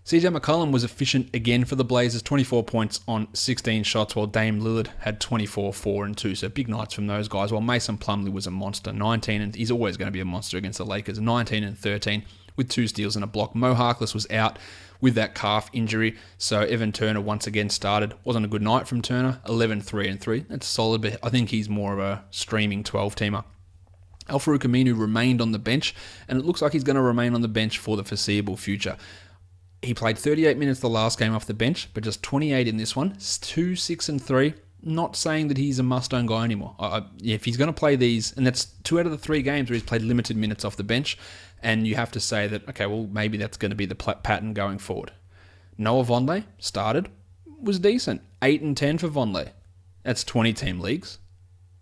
S1: CJ McCollum was efficient again for the Blazers, 24 points on 16 shots, while Dame Lillard had 24, 4 and 2. So big nights from those guys, while Mason Plumlee was a monster, 19, and he's always going to be a monster against the Lakers, 19 and 13 with 2 steals and a block. Mo Harkless was out with that calf injury, so Evan Turner once again started. Wasn't a good night from Turner, 11, 3 and 3. That's solid, but I think he's more of a streaming 12-teamer. Al-Farouq Aminu remained on the bench, and it looks like he's going to remain on the bench for the foreseeable future. He played 38 minutes the last game off the bench, but just 28 in this one. 2, 6, and 3. Not saying that he's a must-own guy anymore. If he's going to play these, and that's 2 out of the 3 games where he's played limited minutes off the bench, and you have to say that, okay, well, maybe that's going to be the pattern going forward. Noah Vonleh started, was decent. 8 and 10 for Vonleh. That's 20-team leagues,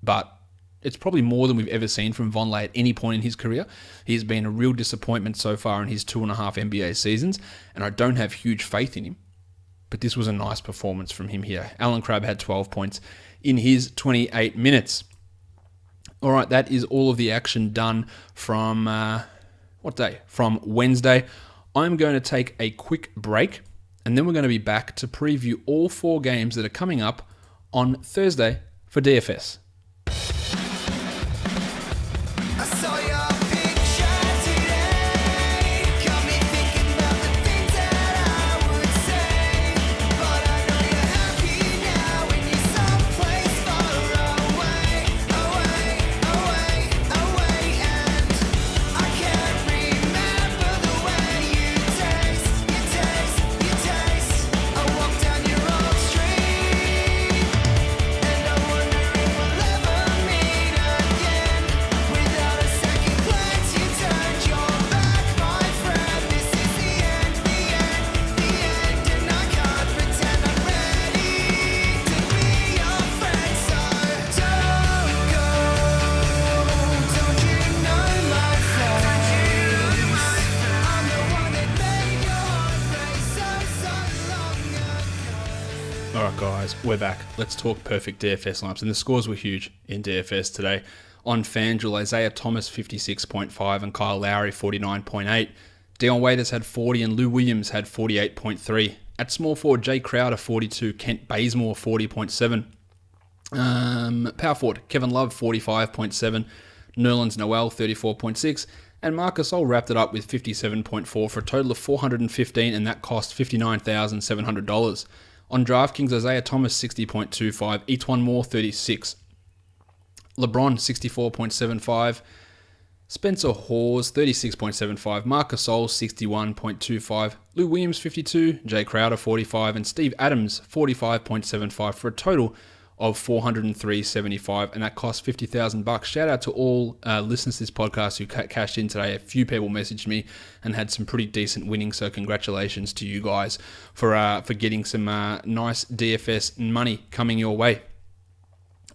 S1: but it's probably more than we've ever seen from Vonleh at any point in his career. He's been a real disappointment so far in his 2.5 NBA seasons, and I don't have huge faith in him. But this was a nice performance from him here. Alan Crabb had 12 points in his 28 minutes. All right, that is all of the action done from, what day? From Wednesday. I'm going to take a quick break, and then we're going to be back to preview all 4 games that are coming up on Thursday for DFS. We're back. Let's talk perfect DFS lineups. And the scores were huge in DFS today. On FanDuel, Isaiah Thomas 56.5 and Kyle Lowry 49.8. Dion Waiters had 40 and Lou Williams had 48.3. At small forward, Jay Crowder 42, Kent Bazemore 40.7. Power forward, Kevin Love 45.7. Nerlens Noel 34.6. And Marcus Gasol wrapped it up with 57.4 for a total of 415, and that cost $59,700. On DraftKings, Isaiah Thomas 60.25, Etwan Moore 36, LeBron 64.75, Spencer Hawes 36.75, Marc Gasol 61.25, Lou Williams 52, Jay Crowder 45, and Steve Adams 45.75 for a total of $403.75, and that cost $50,000. Shout out to all listeners to this podcast who cashed in today. A few people messaged me and had some pretty decent winnings, so congratulations to you guys for getting some nice DFS money coming your way.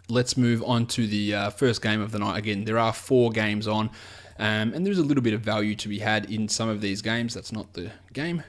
S1: Let's move on to the first game of the night. Again, there are 4 games on, and there's a little bit of value to be had in some of these games. That's not the game.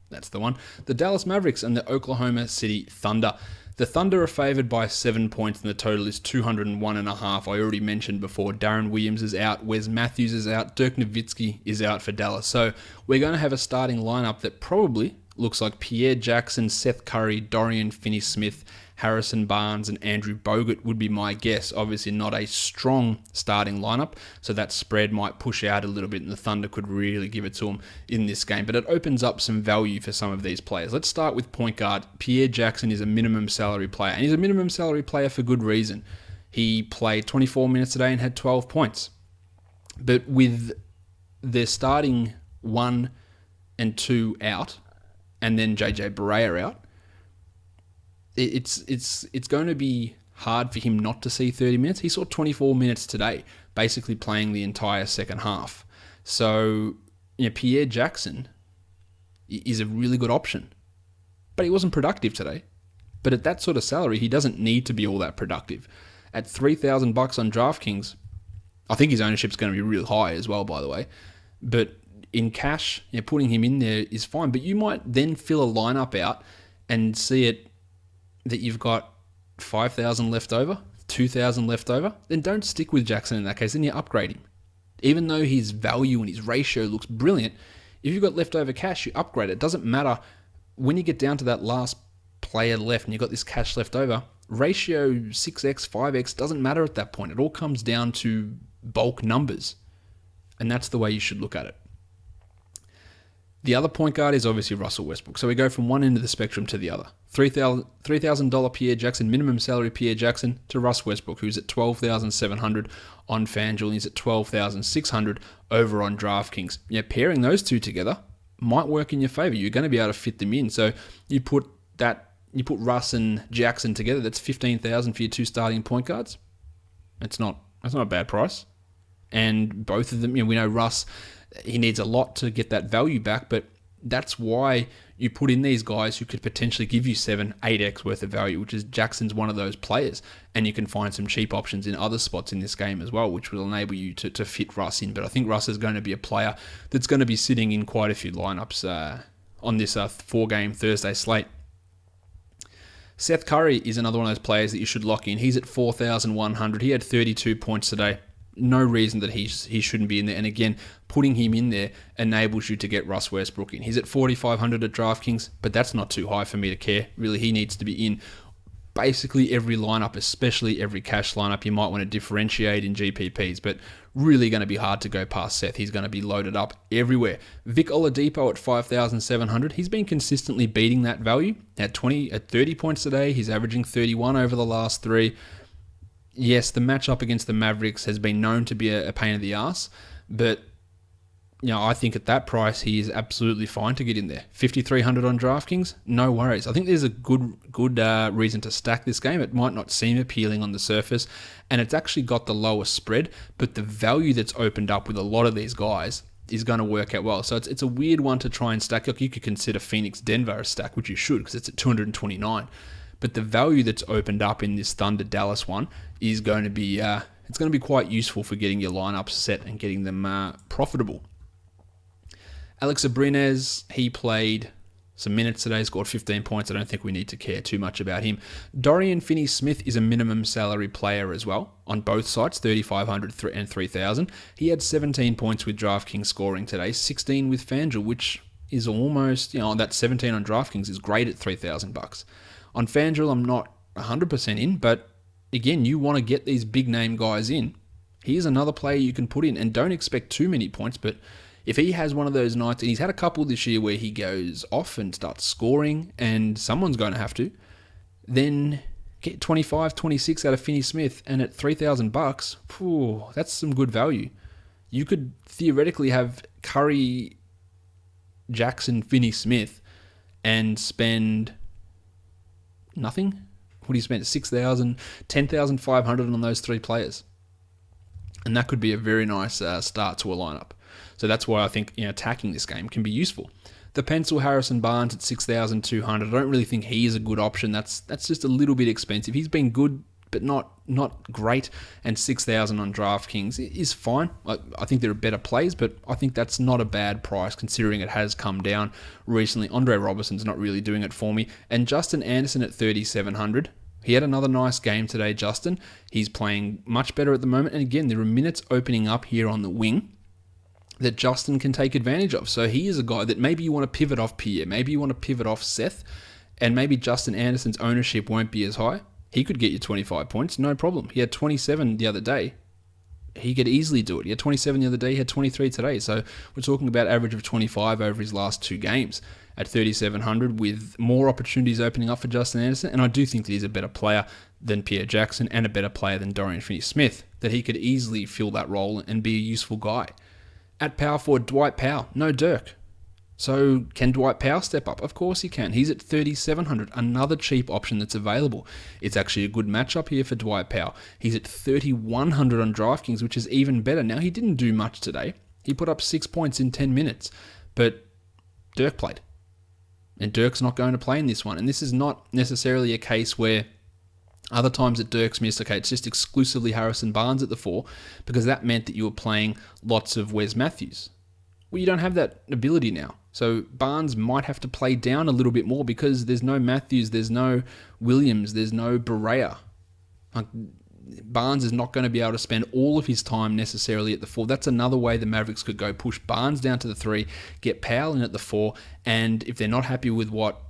S1: That's the one. The Dallas Mavericks and the Oklahoma City Thunder. The Thunder are favored by 7 points, and the total is 201.5. I already mentioned before, Darren Williams is out, Wes Matthews is out, Dirk Nowitzki is out for Dallas. So we're going to have a starting lineup that probably looks like Pierre Jackson, Seth Curry, Dorian Finney-Smith, Harrison Barnes, and Andrew Bogut would be my guess. Obviously not a strong starting lineup, so that spread might push out a little bit, and the Thunder could really give it to them in this game. But it opens up some value for some of these players. Let's start with point guard. Pierre Jackson is a minimum salary player, and he's a minimum salary player for good reason. He played 24 minutes today and had 12 points. But with their starting 1 and 2 out, and then JJ Barea out, it's going to be hard for him not to see 30 minutes. He saw 24 minutes today, basically playing the entire second half. So, Pierre Jackson is a really good option. But he wasn't productive today. But at that sort of salary, he doesn't need to be all that productive. At $3,000 on DraftKings, I think his ownership's going to be real high as well, by the way. But in cash, putting him in there is fine. But you might then fill a lineup out and see it that you've got 5,000 left over, 2,000 left over, then don't stick with Jackson in that case. Then you upgrade him. Even though his value and his ratio looks brilliant, If you've got leftover cash, you upgrade it. It doesn't matter when you get down to that last player left and you've got this cash left over. Ratio 6x, 5x doesn't matter at that point. It all comes down to bulk numbers. And that's the way you should look at it. The other point guard is obviously Russell Westbrook. So we go from one end of the spectrum to the other. $3,000 Pierre Jackson, minimum salary Pierre Jackson, to Russ Westbrook, who's at $12,700 on FanDuel. He's at $12,600 over on DraftKings. Yeah, pairing those two together might work in your favor. You're going to be able to fit them in. So you put Russ and Jackson together. That's $15,000 for your two starting point guards. That's not a bad price. And both of them, we know Russ, he needs a lot to get that value back, but that's why you put in these guys who could potentially give you 7, 8x worth of value, which is Jackson's one of those players. And you can find some cheap options in other spots in this game as well, which will enable you to fit Russ in. But I think Russ is going to be a player that's going to be sitting in quite a few lineups on this 4-game Thursday slate. Seth Curry is another one of those players that you should lock in. He's at 4,100. He had 32 points today. No reason that he shouldn't be in there. And again, putting him in there enables you to get Russ Westbrook in. He's at 4,500 at DraftKings, but that's not too high for me to care. Really, he needs to be in basically every lineup, especially every cash lineup. You might want to differentiate in GPPs, but really going to be hard to go past Seth. He's going to be loaded up everywhere. Vic Oladipo at 5,700. He's been consistently beating that value. At 30 points today, he's averaging 31 over the last 3. Yes, the matchup against the Mavericks has been known to be a pain in the ass, but I think at that price he is absolutely fine to get in there. 5,300 on DraftKings, no worries. I think there's a good reason to stack this game. It might not seem appealing on the surface, and it's actually got the lowest spread, but the value that's opened up with a lot of these guys is going to work out well. So it's a weird one to try and stack. Like you could consider Phoenix Denver a stack, which you should, because it's at 229. But the value that's opened up in this Thunder Dallas one is going to be it's going to be quite useful for getting your lineups set and getting them profitable. Alex Abrines, he played some minutes today, scored 15 points. I don't think we need to care too much about him. Dorian Finney-Smith is a minimum salary player as well on both sites, 3,500 and 3,000. He had 17 points with DraftKings scoring today, 16 with FanDuel, which is almost, that 17 on DraftKings is great at $3,000. On FanDuel, I'm not 100% in, but again, you want to get these big name guys in. Here's another player you can put in, and don't expect too many points, but if he has one of those nights, and he's had a couple this year where he goes off and starts scoring, and someone's going to have to, then get 25, 26 out of Finney-Smith, and at $3,000, that's some good value. You could theoretically have Curry, Jackson, Finney-Smith, and spend nothing. What do you spend? 6,000, 10,500 on those 3 players. And that could be a very nice start to a lineup. So that's why I think attacking this game can be useful. The pencil Harrison Barnes at 6,200. I don't really think he is a good option. That's just a little bit expensive. He's been good, but not great. And 6,000 on DraftKings is fine. I think there are better plays, but I think that's not a bad price considering it has come down recently. Andre Robertson's not really doing it for me. And Justin Anderson at 3,700. He had another nice game today, Justin. He's playing much better at the moment. And again, there are minutes opening up here on the wing that Justin can take advantage of. So he is a guy that maybe you want to pivot off Pierre, maybe you want to pivot off Seth, and maybe Justin Anderson's ownership won't be as high. He could get you 25 points, no problem. He had 27 the other day. He could easily do it. He had 27 the other day, he had 23 today. So we're talking about average of 25 over his last 2 games at 3,700 with more opportunities opening up for Justin Anderson. And I do think that he's a better player than Pierre Jackson and a better player than Dorian Finney-Smith, that he could easily fill that role and be a useful guy. At power forward, Dwight Powell, no Dirk. So can Dwight Powell step up? Of course he can. He's at 3,700, another cheap option that's available. It's actually a good matchup here for Dwight Powell. He's at 3,100 on DraftKings, which is even better. Now, he didn't do much today. He put up 6 points in 10 minutes, but Dirk played. And Dirk's not going to play in this one. And this is not necessarily a case where other times that Dirk's missed, okay, it's just exclusively Harrison Barnes at the 4, because that meant that you were playing lots of Wes Matthews. Well, you don't have that ability now. So Barnes might have to play down a little bit more because there's no Matthews, there's no Williams, there's no Berea. Barnes is not going to be able to spend all of his time necessarily at the 4. That's another way the Mavericks could go. Push Barnes down to the 3, get Powell in at the 4, and if they're not happy with what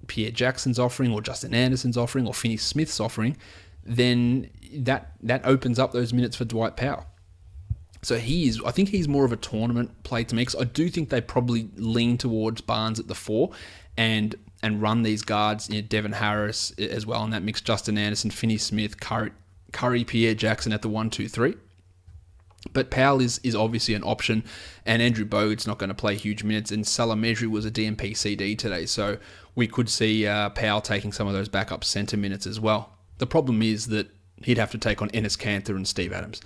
S1: Pierre Jackson's offering or Justin Anderson's offering or Finney Smith's offering, then that opens up those minutes for Dwight Powell. So I think he's more of a tournament play to me, because I do think they probably lean towards Barnes at the 4 and run these guards, Devin Harris as well in that mix, Justin Anderson, Finney Smith, Curry, Pierre Jackson at the 1, 2, 3. But Powell is obviously an option, and Andrew Bogut's not going to play huge minutes, and Salah Mejri was a DMP CD today, so we could see Powell taking some of those backup centre minutes as well. The problem is that he'd have to take on Enes Kanter and Steve Adams,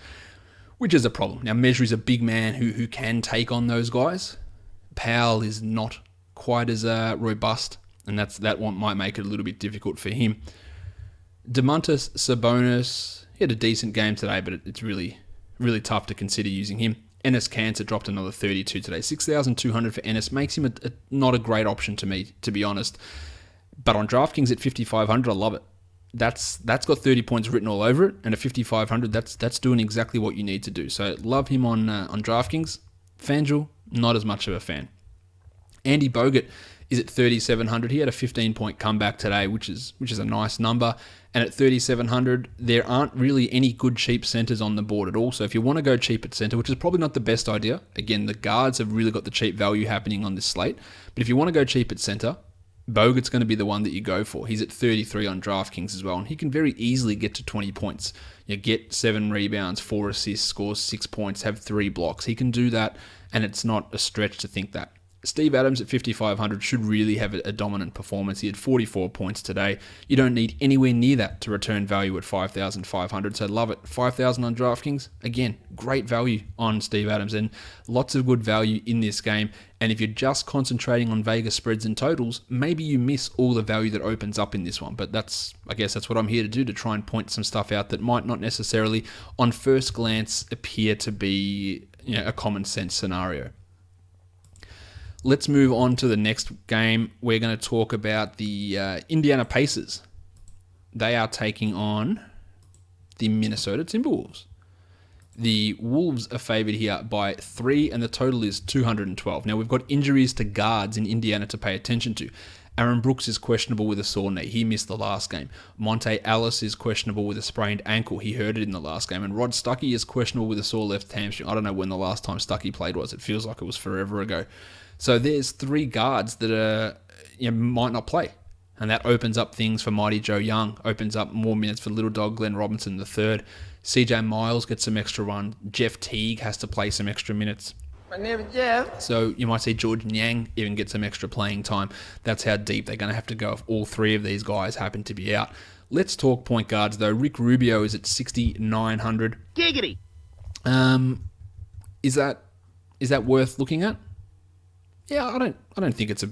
S1: which is a problem. Now, Mejri's a big man who can take on those guys. Powell is not quite as robust, and that one might make it a little bit difficult for him. Domantas Sabonis, he had a decent game today, but it's really, really tough to consider using him. Enes Kanter dropped another 32 today. 6,200 for Enes makes him not a great option to me, to be honest. But on DraftKings at 5,500, I love it. That's got 30 points written all over it, and at 5,500, that's doing exactly what you need to do. So love him on DraftKings. FanDuel, not as much of a fan. Andy Bogut is at 3,700. He had a 15-point comeback today, which is a nice number. And at 3,700, there aren't really any good cheap centers on the board at all. So if you want to go cheap at center, which is probably not the best idea, again, the guards have really got the cheap value happening on this slate. But if you want to go cheap at center, Bogut's going to be the one that you go for. He's at 33 on DraftKings as well, and he can very easily get to 20 points. You get 7 rebounds, 4 assists, scores 6 points, have 3 blocks. He can do that, and it's not a stretch to think that. Steve Adams at 5,500 should really have a dominant performance. He had 44 points today. You don't need anywhere near that to return value at 5,500, so love it. 5,000 on DraftKings, again, great value on Steve Adams, and lots of good value in this game. And if you're just concentrating on Vegas spreads and totals, maybe you miss all the value that opens up in this one. But I guess that's what I'm here to do, to try and point some stuff out that might not necessarily, on first glance, appear to be a common sense scenario. Let's move on to the next game. We're going to talk about the Indiana Pacers. They are taking on the Minnesota Timberwolves. The Wolves are favored here by 3, and the total is 212. Now, we've got injuries to guards in Indiana to pay attention to. Aaron Brooks is questionable with a sore knee. He missed the last game. Monte Ellis is questionable with a sprained ankle. He hurt it in the last game. And Rod Stuckey is questionable with a sore left hamstring. I don't know when the last time Stuckey played was. It feels like it was forever ago. So there's 3 guards that might not play. And that opens up things for Mighty Joe Young, opens up more minutes for Little Dog Glenn Robinson III. CJ Miles gets some extra run. Jeff Teague has to play some extra minutes.
S3: My name is Jeff.
S1: So you might see George Niang even get some extra playing time. That's how deep they're going to have to go if all 3 of these guys happen to be out. Let's talk point guards, though. Rick Rubio is at 6,900.
S3: Giggity.
S1: Is that worth looking at? Yeah, I don't think it's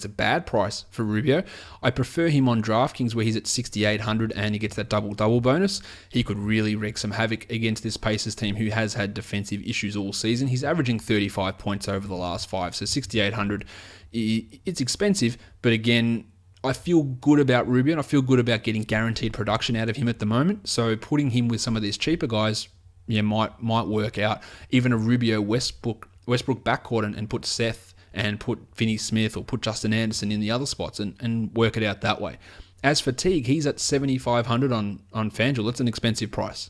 S1: a bad price for Rubio. I prefer him on DraftKings, where he's at 6,800 and he gets that double bonus. He could really wreak some havoc against this Pacers team, who has had defensive issues all season. He's averaging 35 points over the last 5, so 6,800. It's expensive, but again, I feel good about Rubio, and I feel good about getting guaranteed production out of him at the moment. So putting him with some of these cheaper guys, might work out. Even a Rubio Westbrook backcourt and put Seth and put Finney Smith or put Justin Anderson in the other spots and work it out that way. As for Teague, he's at 7,500 on FanDuel. That's an expensive price.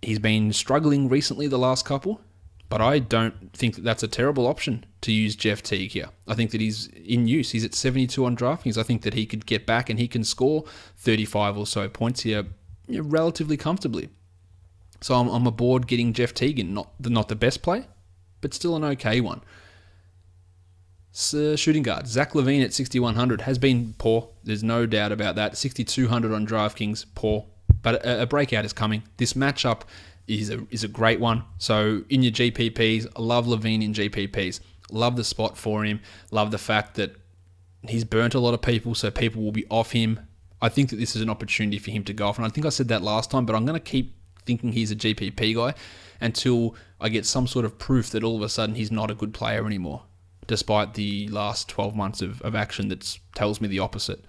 S1: He's been struggling recently the last couple, but I don't think that's a terrible option to use Jeff Teague here. I think that he's in use. He's at 72 on DraftKings. I think that he could get back and he can score 35 or so points here relatively comfortably. So I'm aboard getting Jeff Teague in. Not the best play, but still an okay one. Shooting guard, Zach LaVine at 6,100 has been poor. There's no doubt about that. 6,200 on DraftKings, poor. But a breakout is coming. This matchup is a great one. So in your GPPs, I love LaVine in GPPs. Love the spot for him. Love the fact that he's burnt a lot of people, so people will be off him. I think that this is an opportunity for him to go off. And I think I said that last time, but I'm going to keep thinking he's a GPP guy until I get some sort of proof that all of a sudden he's not a good player anymore, despite the last 12 months of action that tells me the opposite.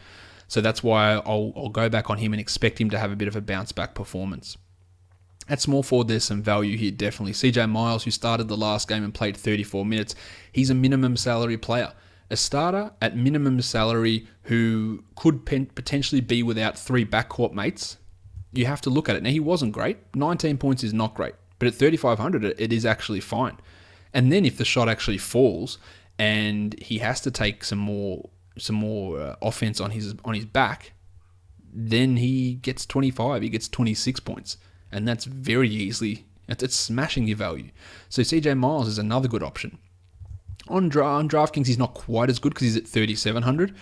S1: So that's why I'll go back on him and expect him to have a bit of a bounce back performance. At small forward, there's some value here, definitely. CJ Miles, who started the last game and played 34 minutes, he's a minimum salary player. A starter at minimum salary who could potentially be without 3 backcourt mates, you have to look at it. Now, he wasn't great. 19 points is not great. But at 3,500, it is actually fine. And then if the shot actually falls and he has to take some more offense on his back, then he gets 25. He gets 26 points. And that's very easily, it's smashing your value. So CJ Miles is another good option. On DraftKings, he's not quite as good because he's at 3,700.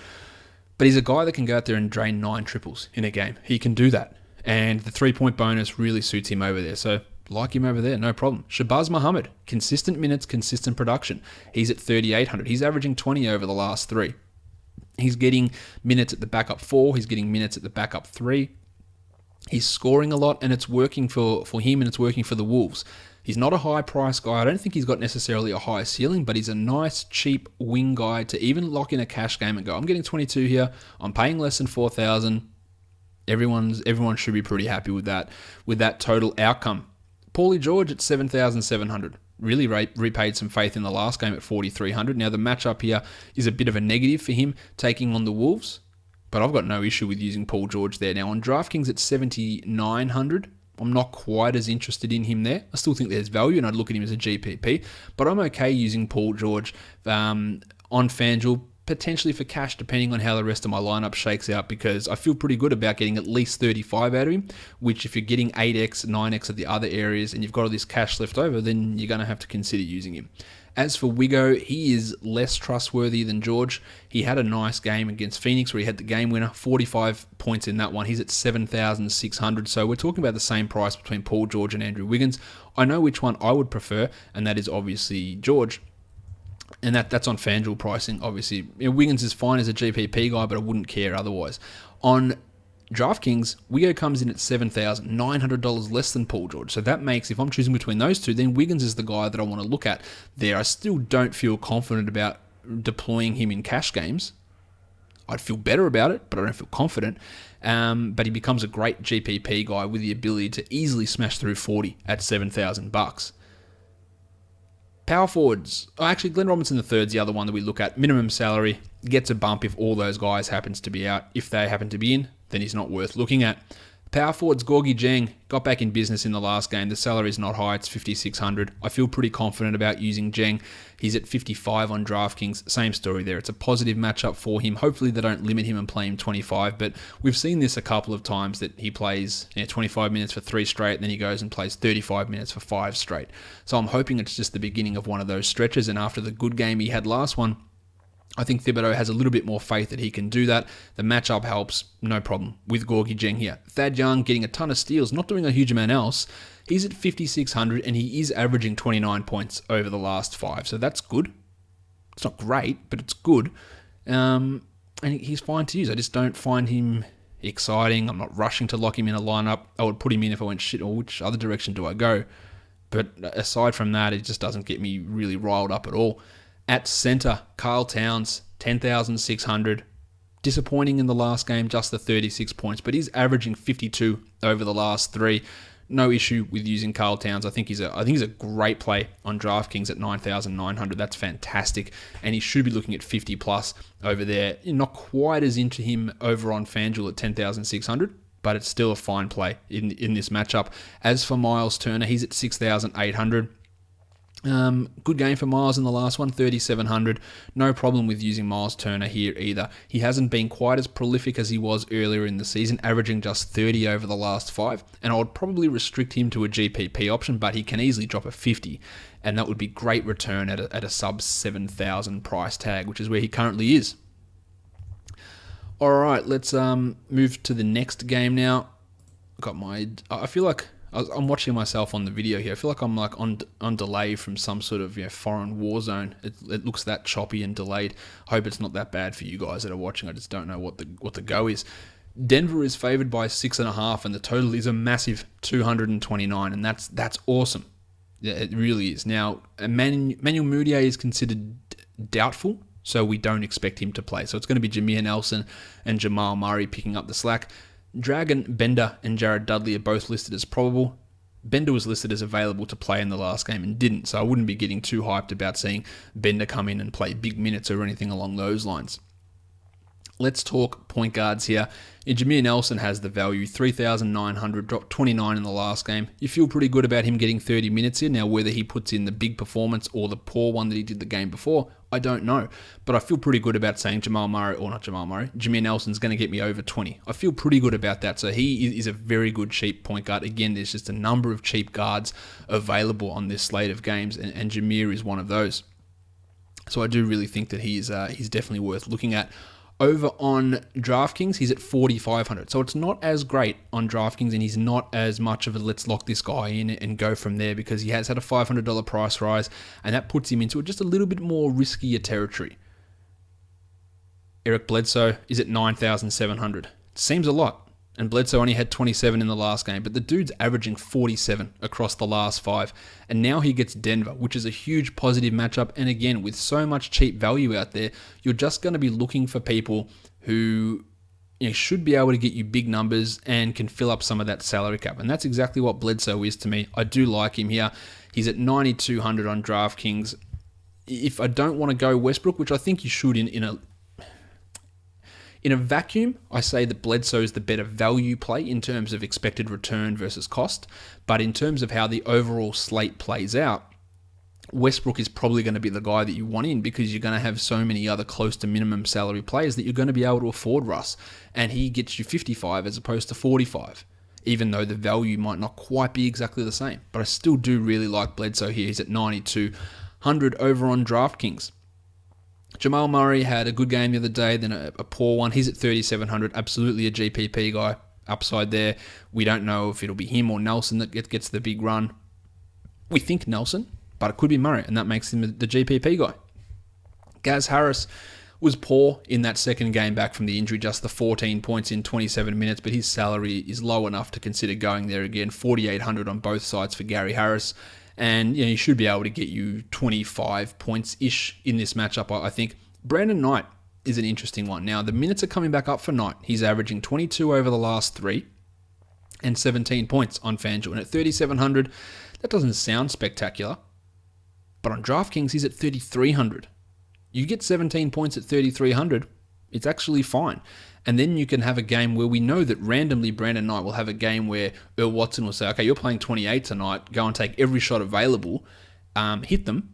S1: But he's a guy that can go out there and drain 9 triples in a game. He can do that. And the 3-point bonus really suits him over there. So like him over there, no problem. Shabazz Muhammad, consistent minutes, consistent production. He's at 3,800. He's averaging 20 over the last 3. He's getting minutes at the backup 4. He's getting minutes at the backup 3. He's scoring a lot, and it's working for him, and it's working for the Wolves. He's not a high-price guy. I don't think he's got necessarily a high ceiling, but he's a nice, cheap wing guy to even lock in a cash game and go, I'm getting 22 here. I'm paying less than 4,000. Everyone should be pretty happy with that total outcome. Paulie George at 7,700. Really repaid some faith in the last game at 4,300. Now, the matchup here is a bit of a negative for him taking on the Wolves, but I've got no issue with using Paul George there. Now, on DraftKings at 7,900, I'm not quite as interested in him there. I still think there's value, and I'd look at him as a GPP, but I'm okay using Paul George on FanDuel, potentially for cash, depending on how the rest of my lineup shakes out, because I feel pretty good about getting at least 35 out of him, which if you're getting 8x, 9x at the other areas, and you've got all this cash left over, then you're going to have to consider using him. As for Wigo, he is less trustworthy than George. He had a nice game against Phoenix where he had the game winner, 45 points in that one. He's at 7,600. So we're talking about the same price between Paul George and Andrew Wiggins. I know which one I would prefer, and that is obviously George. And that's on FanDuel pricing, obviously. Wiggins is fine as a GPP guy, but I wouldn't care otherwise. On DraftKings, Wigo comes in at $7,900 less than Paul George. So that makes, if I'm choosing between those two, then Wiggins is the guy that I want to look at there. I still don't feel confident about deploying him in cash games. I'd feel better about it, but I don't feel confident. But he becomes a great GPP guy with the ability to easily smash through 40 at $7,000. Power forwards. Actually, Glenn Robinson III is the other one that we look at. Minimum salary, gets a bump if all those guys happens to be out. If they happen to be in, then he's not worth looking at. Power forwards, Gorgie Dieng, got back in business in the last game. The salary is not high, it's 5,600. I feel pretty confident about using Dieng. He's at 55 on DraftKings. Same story there. It's a positive matchup for him. Hopefully they don't limit him and play him 25, but we've seen this a couple of times that he plays 25 minutes for 3 straight, and then he goes and plays 35 minutes for 5 straight. So I'm hoping it's just the beginning of one of those stretches, and after the good game he had last one, I think Thibodeau has a little bit more faith that he can do that. The matchup helps, no problem, with Gorgie Dieng here. Thad Young getting a ton of steals, not doing a huge amount else. He's at 5,600 and he is averaging 29 points over the last 5. So that's good. It's not great, but it's good. And he's fine to use. I just don't find him exciting. I'm not rushing to lock him in a lineup. I would put him in if I went shit, or which other direction do I go? But aside from that, it just doesn't get me really riled up at all. At center, Karl Towns, 10,600. Disappointing in the last game, just the 36 points, but he's averaging 52 over the last 3. No issue with using Karl Towns. I think he's a great play on DraftKings at 9,900. That's fantastic, and he should be looking at 50 plus over there. Not quite as into him over on FanDuel at 10,600. But it's still a fine play in this matchup. As for Miles Turner, he's at 6,800. Good game for Miles in the last one, 3,700. No problem with using Miles Turner here either. He hasn't been quite as prolific as he was earlier in the season, averaging just 30 over the last 5. And I would probably restrict him to a GPP option, but he can easily drop a 50. And that would be great return at a sub 7,000 price tag, which is where he currently is. All right, let's move to the next game now. I feel like I'm watching myself on the video here. I feel like I'm like on delay from some sort of foreign war zone. It looks that choppy and delayed. I hope it's not that bad for you guys that are watching. I just don't know what the go is. Denver is favored by 6.5, and the total is a massive 229, and that's awesome. Yeah, it really is. Now, Emmanuel Mudiay is considered doubtful, so we don't expect him to play. So it's going to be Jameer Nelson and Jamal Murray picking up the slack. Dragon, Bender, and Jared Dudley are both listed as probable. Bender was listed as available to play in the last game and didn't, so I wouldn't be getting too hyped about seeing Bender come in and play big minutes or anything along those lines. Let's talk point guards here. Jameer Nelson has the value, 3,900, dropped 29 in the last game. You feel pretty good about him getting 30 minutes in. Now, whether he puts in the big performance or the poor one that he did the game before, I don't know. But I feel pretty good about saying Jameer Nelson's going to get me over 20. I feel pretty good about that. So he is a very good cheap point guard. Again, there's just a number of cheap guards available on this slate of games, and Jameer is one of those. So I do really think that he's definitely worth looking at. Over on DraftKings, he's at 4,500. So it's not as great on DraftKings, and he's not as much of a let's lock this guy in and go from there, because he has had a $500 price rise, and that puts him into just a little bit more riskier territory. Eric Bledsoe is at 9,700. Seems a lot. And Bledsoe only had 27 in the last game, but the dude's averaging 47 across the last 5. And now he gets Denver, which is a huge positive matchup. And again, with so much cheap value out there, you're just going to be looking for people who should be able to get you big numbers and can fill up some of that salary cap. And that's exactly what Bledsoe is to me. I do like him here. He's at 9,200 on DraftKings. If I don't want to go Westbrook, which I think you should in a vacuum, I say that Bledsoe is the better value play in terms of expected return versus cost. But in terms of how the overall slate plays out, Westbrook is probably going to be the guy that you want in, because you're going to have so many other close to minimum salary players that you're going to be able to afford Russ. And he gets you 55 as opposed to 45, even though the value might not quite be exactly the same. But I still do really like Bledsoe here. He's at 9,200 over on DraftKings. Jamal Murray had a good game the other day, then a poor one. He's at 3,700, absolutely a GPP guy. Upside there. We don't know if it'll be him or Nelson that gets the big run. We think Nelson, but it could be Murray, and that makes him the GPP guy. Gaz Harris was poor in that second game back from the injury, just the 14 points in 27 minutes, but his salary is low enough to consider going there again. 4,800 on both sides for Gary Harris. And he should be able to get you 25 points-ish in this matchup, I think. Brandon Knight is an interesting one. Now, the minutes are coming back up for Knight. He's averaging 22 over the last 3 and 17 points on FanDuel. And at 3,700, that doesn't sound spectacular. But on DraftKings, he's at 3,300. You get 17 points at 3,300, it's actually fine. And then you can have a game where we know that randomly Brandon Knight will have a game where Earl Watson will say, okay, you're playing 28 tonight, go and take every shot available, hit them,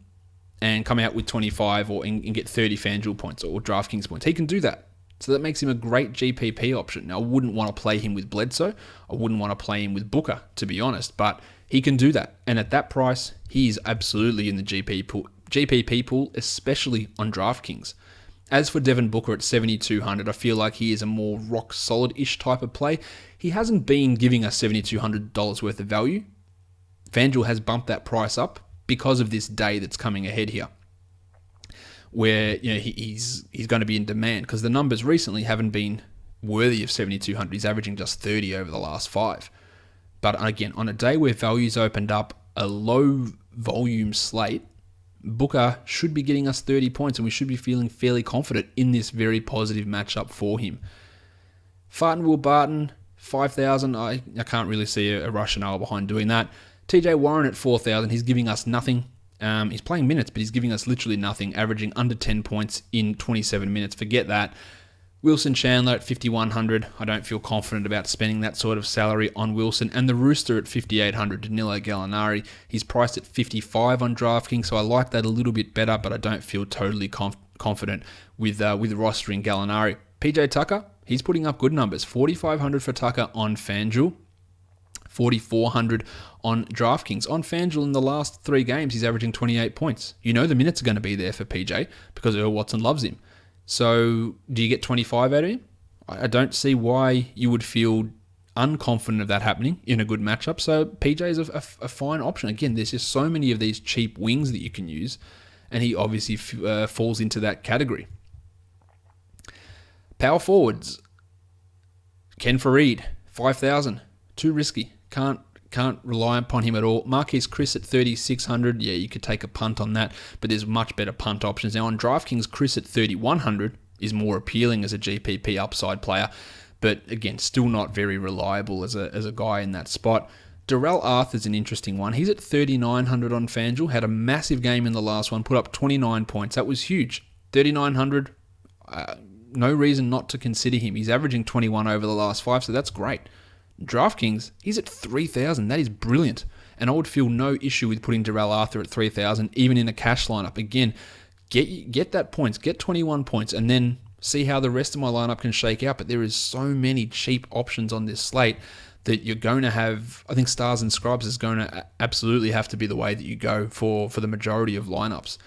S1: and come out with 25 and get 30 FanDuel points or DraftKings points. He can do that. So that makes him a great GPP option. Now, I wouldn't want to play him with Bledsoe. I wouldn't want to play him with Booker, to be honest. But he can do that. And at that price, he's absolutely in the GPP pool, especially on DraftKings. As for Devin Booker at 7,200, I feel like he is a more rock-solid-ish type of play. He hasn't been giving us $7,200 worth of value. FanDuel has bumped that price up because of this day that's coming ahead here, where he's going to be in demand, because the numbers recently haven't been worthy of 7,200. He's averaging just 30 over the last 5. But again, on a day where values opened up, a low-volume slate, Booker should be getting us 30 points, and we should be feeling fairly confident in this very positive matchup for him. Farton Will Barton, 5,000. I can't really see a rationale behind doing that. TJ Warren at 4,000. He's giving us nothing. He's playing minutes, but he's giving us literally nothing, averaging under 10 points in 27 minutes. Forget that. Wilson Chandler at 5,100. I don't feel confident about spending that sort of salary on Wilson. And the Rooster at 5,800, Danilo Gallinari. He's priced at 55 on DraftKings, so I like that a little bit better, but I don't feel totally confident with rostering Gallinari. PJ Tucker, he's putting up good numbers. 4,500 for Tucker on FanDuel. 4,400 on DraftKings. On FanDuel in the last 3 games, he's averaging 28 points. You know the minutes are going to be there for PJ because Earl Watson loves him. So do you get 25 out of him? I don't see why you would feel unconfident of that happening in a good matchup. So PJ is a fine option. Again, there's just so many of these cheap wings that you can use, and he obviously falls into that category. Power forwards. Ken Fareed, 5,000. Too risky. Can't Can't rely upon him at all. Marquise Chris at 3,600. Yeah, you could take a punt on that, but there's much better punt options. Now on DraftKings, Chris at 3,100 is more appealing as a GPP upside player, but again, still not very reliable as a guy in that spot. Darrell Arthur's an interesting one. He's at 3,900 on FanDuel. Had a massive game in the last one. Put up 29 points. That was huge. 3,900. No reason not to consider him. He's averaging 21 over the last 5, so that's great. DraftKings, he's at 3,000. That is brilliant. And I would feel no issue with putting Darrell Arthur at 3,000, even in a cash lineup. Again, get that points, get 21 points, and then see how the rest of my lineup can shake out. But there is so many cheap options on this slate that you're going to have. I think Stars and Scrubs is going to absolutely have to be the way that you go for the majority of lineups.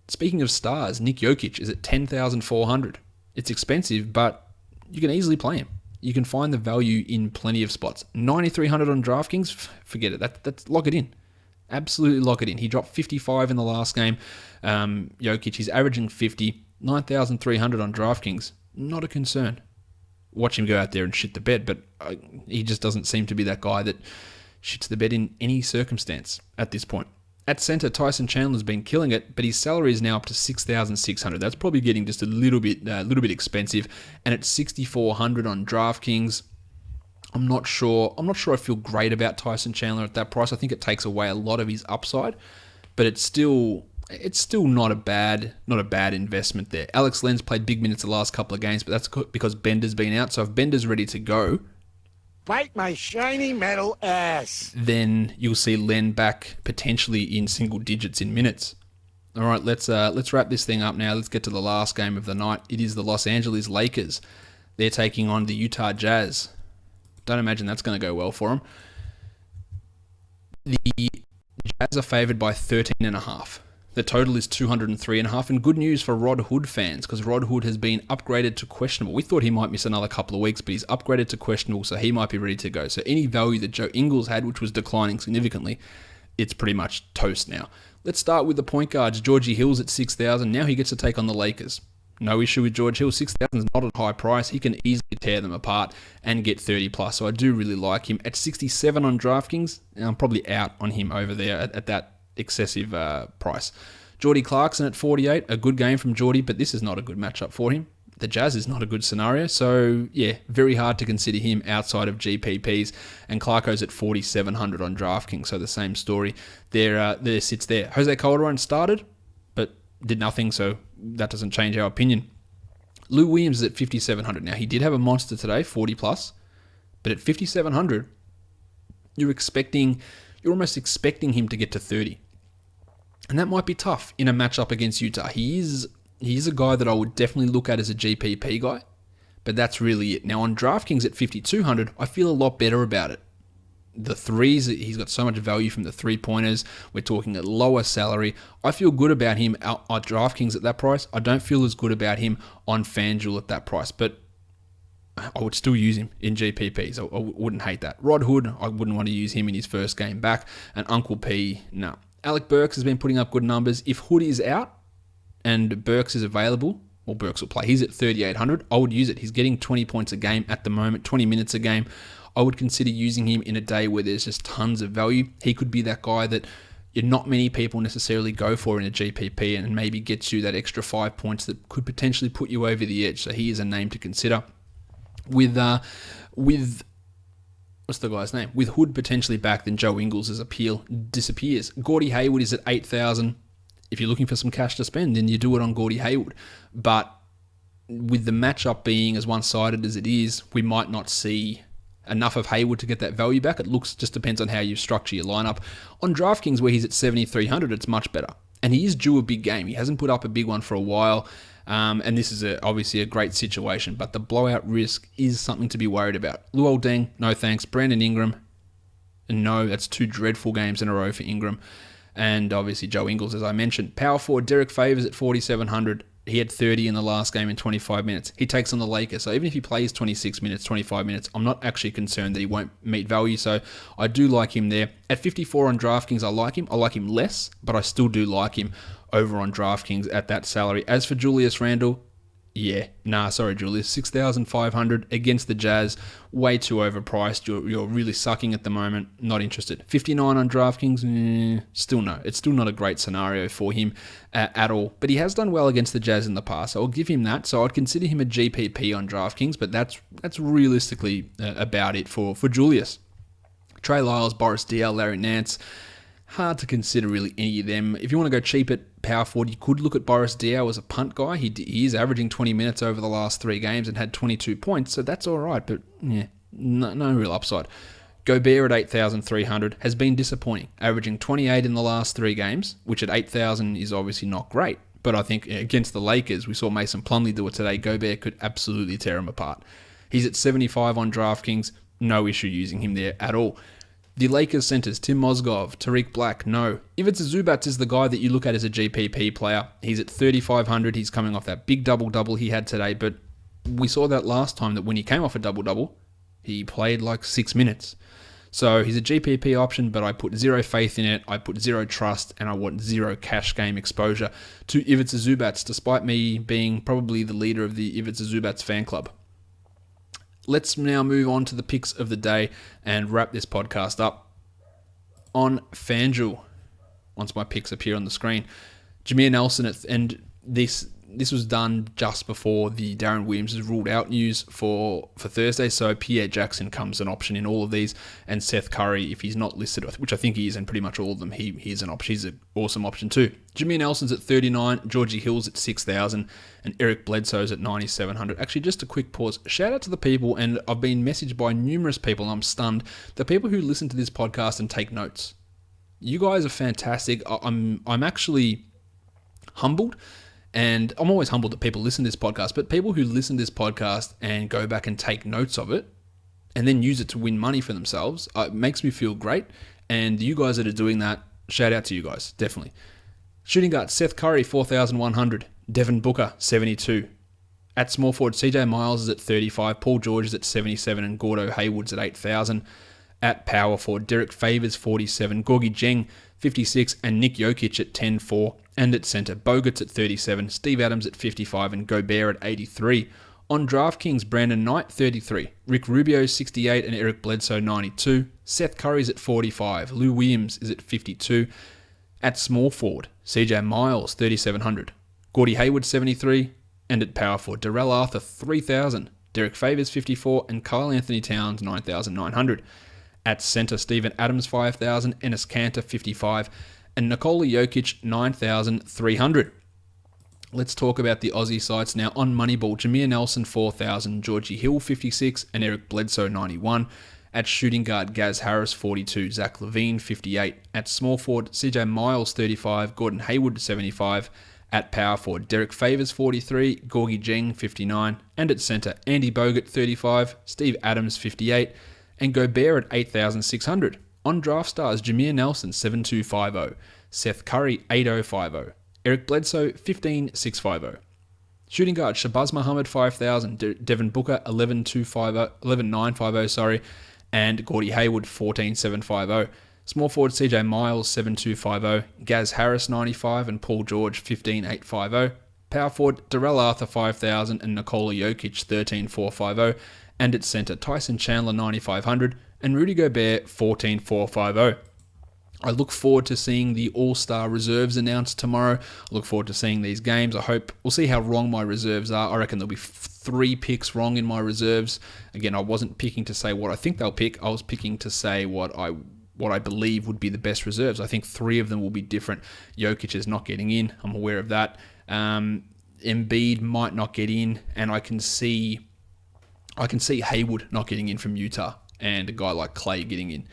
S1: Speaking of stars, Nick Jokic is at 10,400. It's expensive, but you can easily play him. You can find the value in plenty of spots. 9,300 on DraftKings, forget it. That's lock it in. Absolutely lock it in. He dropped 55 in the last game. Jokic, he's averaging 50. 9,300 on DraftKings, not a concern. Watch him go out there and shit the bed, but he just doesn't seem to be that guy that shits the bed in any circumstance at this point. At center, Tyson Chandler's been killing it, but his salary is now up to 6,600. That's probably getting just a little bit expensive. And at 6,400 on DraftKings, I'm not sure I feel great about Tyson Chandler at that price. I think it takes away a lot of his upside, but it's still not a bad investment there. Alex Len's played big minutes the last couple of games, but that's because Bender's been out. So if Bender's ready to go,
S3: bite my shiny metal ass,
S1: then you'll see Len back potentially in single digits in minutes. All right, let's wrap this thing up now. Let's get to the last game of the night. It is the Los Angeles Lakers. They're taking on the Utah Jazz. Don't imagine that's going to go well for them. The Jazz are favored by 13.5. The total is 203.5, and good news for Rod Hood fans, because Rod Hood has been upgraded to questionable. We thought he might miss another couple of weeks, but he's upgraded to questionable, so he might be ready to go. So any value that Joe Ingles had, which was declining significantly, it's pretty much toast now. Let's start with the point guards. Georgie Hill's at 6,000. Now he gets to take on the Lakers. No issue with George Hill. 6,000 is not a high price. He can easily tear them apart and get 30 plus. So I do really like him. At 67 on DraftKings, I'm probably out on him over there at that excessive price. Geordie Clarkson at 48, a good game from Geordie, but this is not a good matchup for him. The Jazz is not a good scenario, so yeah, very hard to consider him outside of GPPs. And Clarko's at 4,700 on DraftKings, so the same story. There sits there. Jose Calderon started, but did nothing, so that doesn't change our opinion. Lou Williams is at 5,700. Now, he did have a monster today, 40 plus, but at 5,700, you're almost expecting him to get to 30. And that might be tough in a matchup against Utah. He is a guy that I would definitely look at as a GPP guy, but that's really it. Now on DraftKings at 5,200, I feel a lot better about it. The threes, he's got so much value from the three-pointers. We're talking a lower salary. I feel good about him on DraftKings at that price. I don't feel as good about him on FanDuel at that price, but I would still use him in GPPs. I wouldn't hate that. Rod Hood, I wouldn't want to use him in his first game back. And Uncle P, no. Alec Burks has been putting up good numbers. If Hood is out and Burks is available, well, Burks will play. He's at 3,800. I would use it. He's getting 20 points a game at the moment, 20 minutes a game. I would consider using him in a day where there's just tons of value. He could be that guy that not many people necessarily go for in a GPP and maybe gets you that extra 5 points that could potentially put you over the edge. So he is a name to consider. With what's the guy's name? With Hood potentially back, then Joe Ingles' appeal disappears. Gordie Hayward is at 8,000. If you're looking for some cash to spend, then you do it on Gordie Hayward. But with the matchup being as one-sided as it is, we might not see enough of Hayward to get that value back. It just depends on how you structure your lineup. On DraftKings, where he's at 7,300, it's much better. And he is due a big game. He hasn't put up a big one for a while. And this is obviously a great situation, but the blowout risk is something to be worried about. Luol Deng, no thanks. Brandon Ingram, no, that's 2 dreadful games in a row for Ingram. And obviously Joe Ingles, as I mentioned. Power forward Derek Favors at 4,700. He had 30 in the last game in 25 minutes. He takes on the Lakers. So even if he plays 26 minutes, 25 minutes, I'm not actually concerned that he won't meet value. So I do like him there. At 54 on DraftKings, I like him. I like him less, but I still do like him over on DraftKings at that salary. As for Julius Randle, Yeah, nah, sorry, Julius. 6,500 against the Jazz. Way too overpriced. You're really sucking at the moment. Not interested. 59 on DraftKings. Still no. It's still not a great scenario for him at all. But he has done well against the Jazz in the past. So I'll give him that. So I'd consider him a GPP on DraftKings. But that's realistically about it for Julius. Trey Lyles, Boris Diaw, Larry Nance. Hard to consider really any of them. If you want to go cheap at power forward, you could look at Boris Diaw as a punt guy. He is averaging 20 minutes over the last 3 games and had 22 points, so that's all right, but yeah, no real upside. Gobert at 8,300 has been disappointing, averaging 28 in the last 3 games, which at 8,000 is obviously not great. But I think against the Lakers, we saw Mason Plumlee do it today. Gobert could absolutely tear him apart. He's at 75 on DraftKings. No issue using him there at all. The Lakers centers, Tim Mozgov, Tariq Black, no. Ivica Zubac is the guy that you look at as a GPP player. He's at 3,500. He's coming off that big double-double he had today, but we saw that last time that when he came off a double-double, he played like 6 minutes. So he's a GPP option, but I put zero faith in it, I put zero trust, and I want zero cash game exposure to Ivica Zubac, despite me being probably the leader of the Ivica Zubac fan club. Let's now move on to the picks of the day and wrap this podcast up. On FanDuel, once my picks appear on the screen, Jameer Nelson, and this was done just before the Darren Williams is ruled out news for Thursday, so Pierre Jackson comes an option in all of these, and Seth Curry, if he's not listed, which I think he is in pretty much all of them, he's an option. He's an awesome option too. Jameer Nelson's at 39, Georgie Hill's at 6,000, and Eric Bledsoe's at 9,700. Actually, just a quick pause. Shout out to the people, and I've been messaged by numerous people, and I'm stunned, the people who listen to this podcast and take notes. You guys are fantastic. I'm actually humbled. And I'm always humbled that people listen to this podcast, but people who listen to this podcast and go back and take notes of it and then use it to win money for themselves, it makes me feel great. And you guys that are doing that, shout out to you guys, definitely. Shooting guard, Seth Curry, 4,100. Devin Booker, 72. At small forward, CJ Miles is at 35. Paul George is at 77. And Gordo Hayward's at 8,000. At power forward, Derek Favors, 47. Gorgie Jeng, 56. And Nick Jokic at 10-4. And at centre, Bogut's at 37, Steve Adams at 55, and Gobert at 83. On DraftKings, Brandon Knight, 33. Rick Rubio, 68, and Eric Bledsoe, 92. Seth Curry's at 45. Lou Williams is at 52. At small forward, CJ Miles, 3,700. Gordie Hayward, 73. And at power forward, Darrell Arthur, 3,000. Derek Favors, 54. And Karl Anthony Towns, 9,900. At centre, Steven Adams, 5,000. Enes Kanter, 55. And Nikola Jokic, 9,300. Let's talk about the Aussie sites now. On Moneyball, Jameer Nelson, 4,000. Georgie Hill, 56. And Eric Bledsoe, 91. At shooting guard, Gaz Harris, 42. Zach LaVine, 58. At small forward, CJ Miles, 35. Gordon Hayward, 75. At power forward, Derek Favors, 43. Gorgie Jeng, 59. And at centre, Andy Bogut, 35. Steve Adams, 58. And Gobert at 8,600. On Draft Stars, Jameer Nelson, 7,250. Seth Curry, 8,050. Eric Bledsoe, 15,650. Shooting guard, Shabazz Muhammad, 5,000. Devin Booker, 11,950, sorry. And Gordie Hayward, 14,750. Small forward, CJ Miles, 7,250. Gaz Harris, 95. And Paul George, 15,850. Power forward, Darrell Arthur, 5,000. And Nikola Jokic, 13,450. And at centre, Tyson Chandler, 9,500. And Rudy Gobert, 14,450. I look forward to seeing the All-Star reserves announced tomorrow. I look forward to seeing these games. I hope we'll see how wrong my reserves are. I reckon there'll be 3 picks wrong in my reserves. Again, I wasn't picking to say what I think they'll pick. I was picking to say what I believe would be the best reserves. I think 3 of them will be different. Jokic is not getting in. I'm aware of that. Embiid might not get in, and I can see Hayward not getting in from Utah, and a guy like Clay getting in,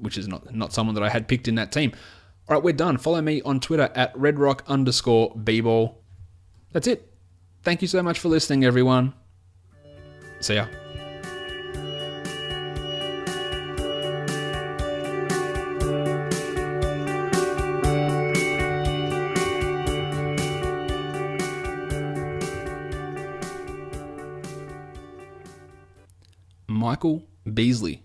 S1: which is not someone that I had picked in that team. All right, we're done. Follow me on Twitter at redrock_bball. That's it. Thank you so much for listening, everyone. See ya. Michael Beasley.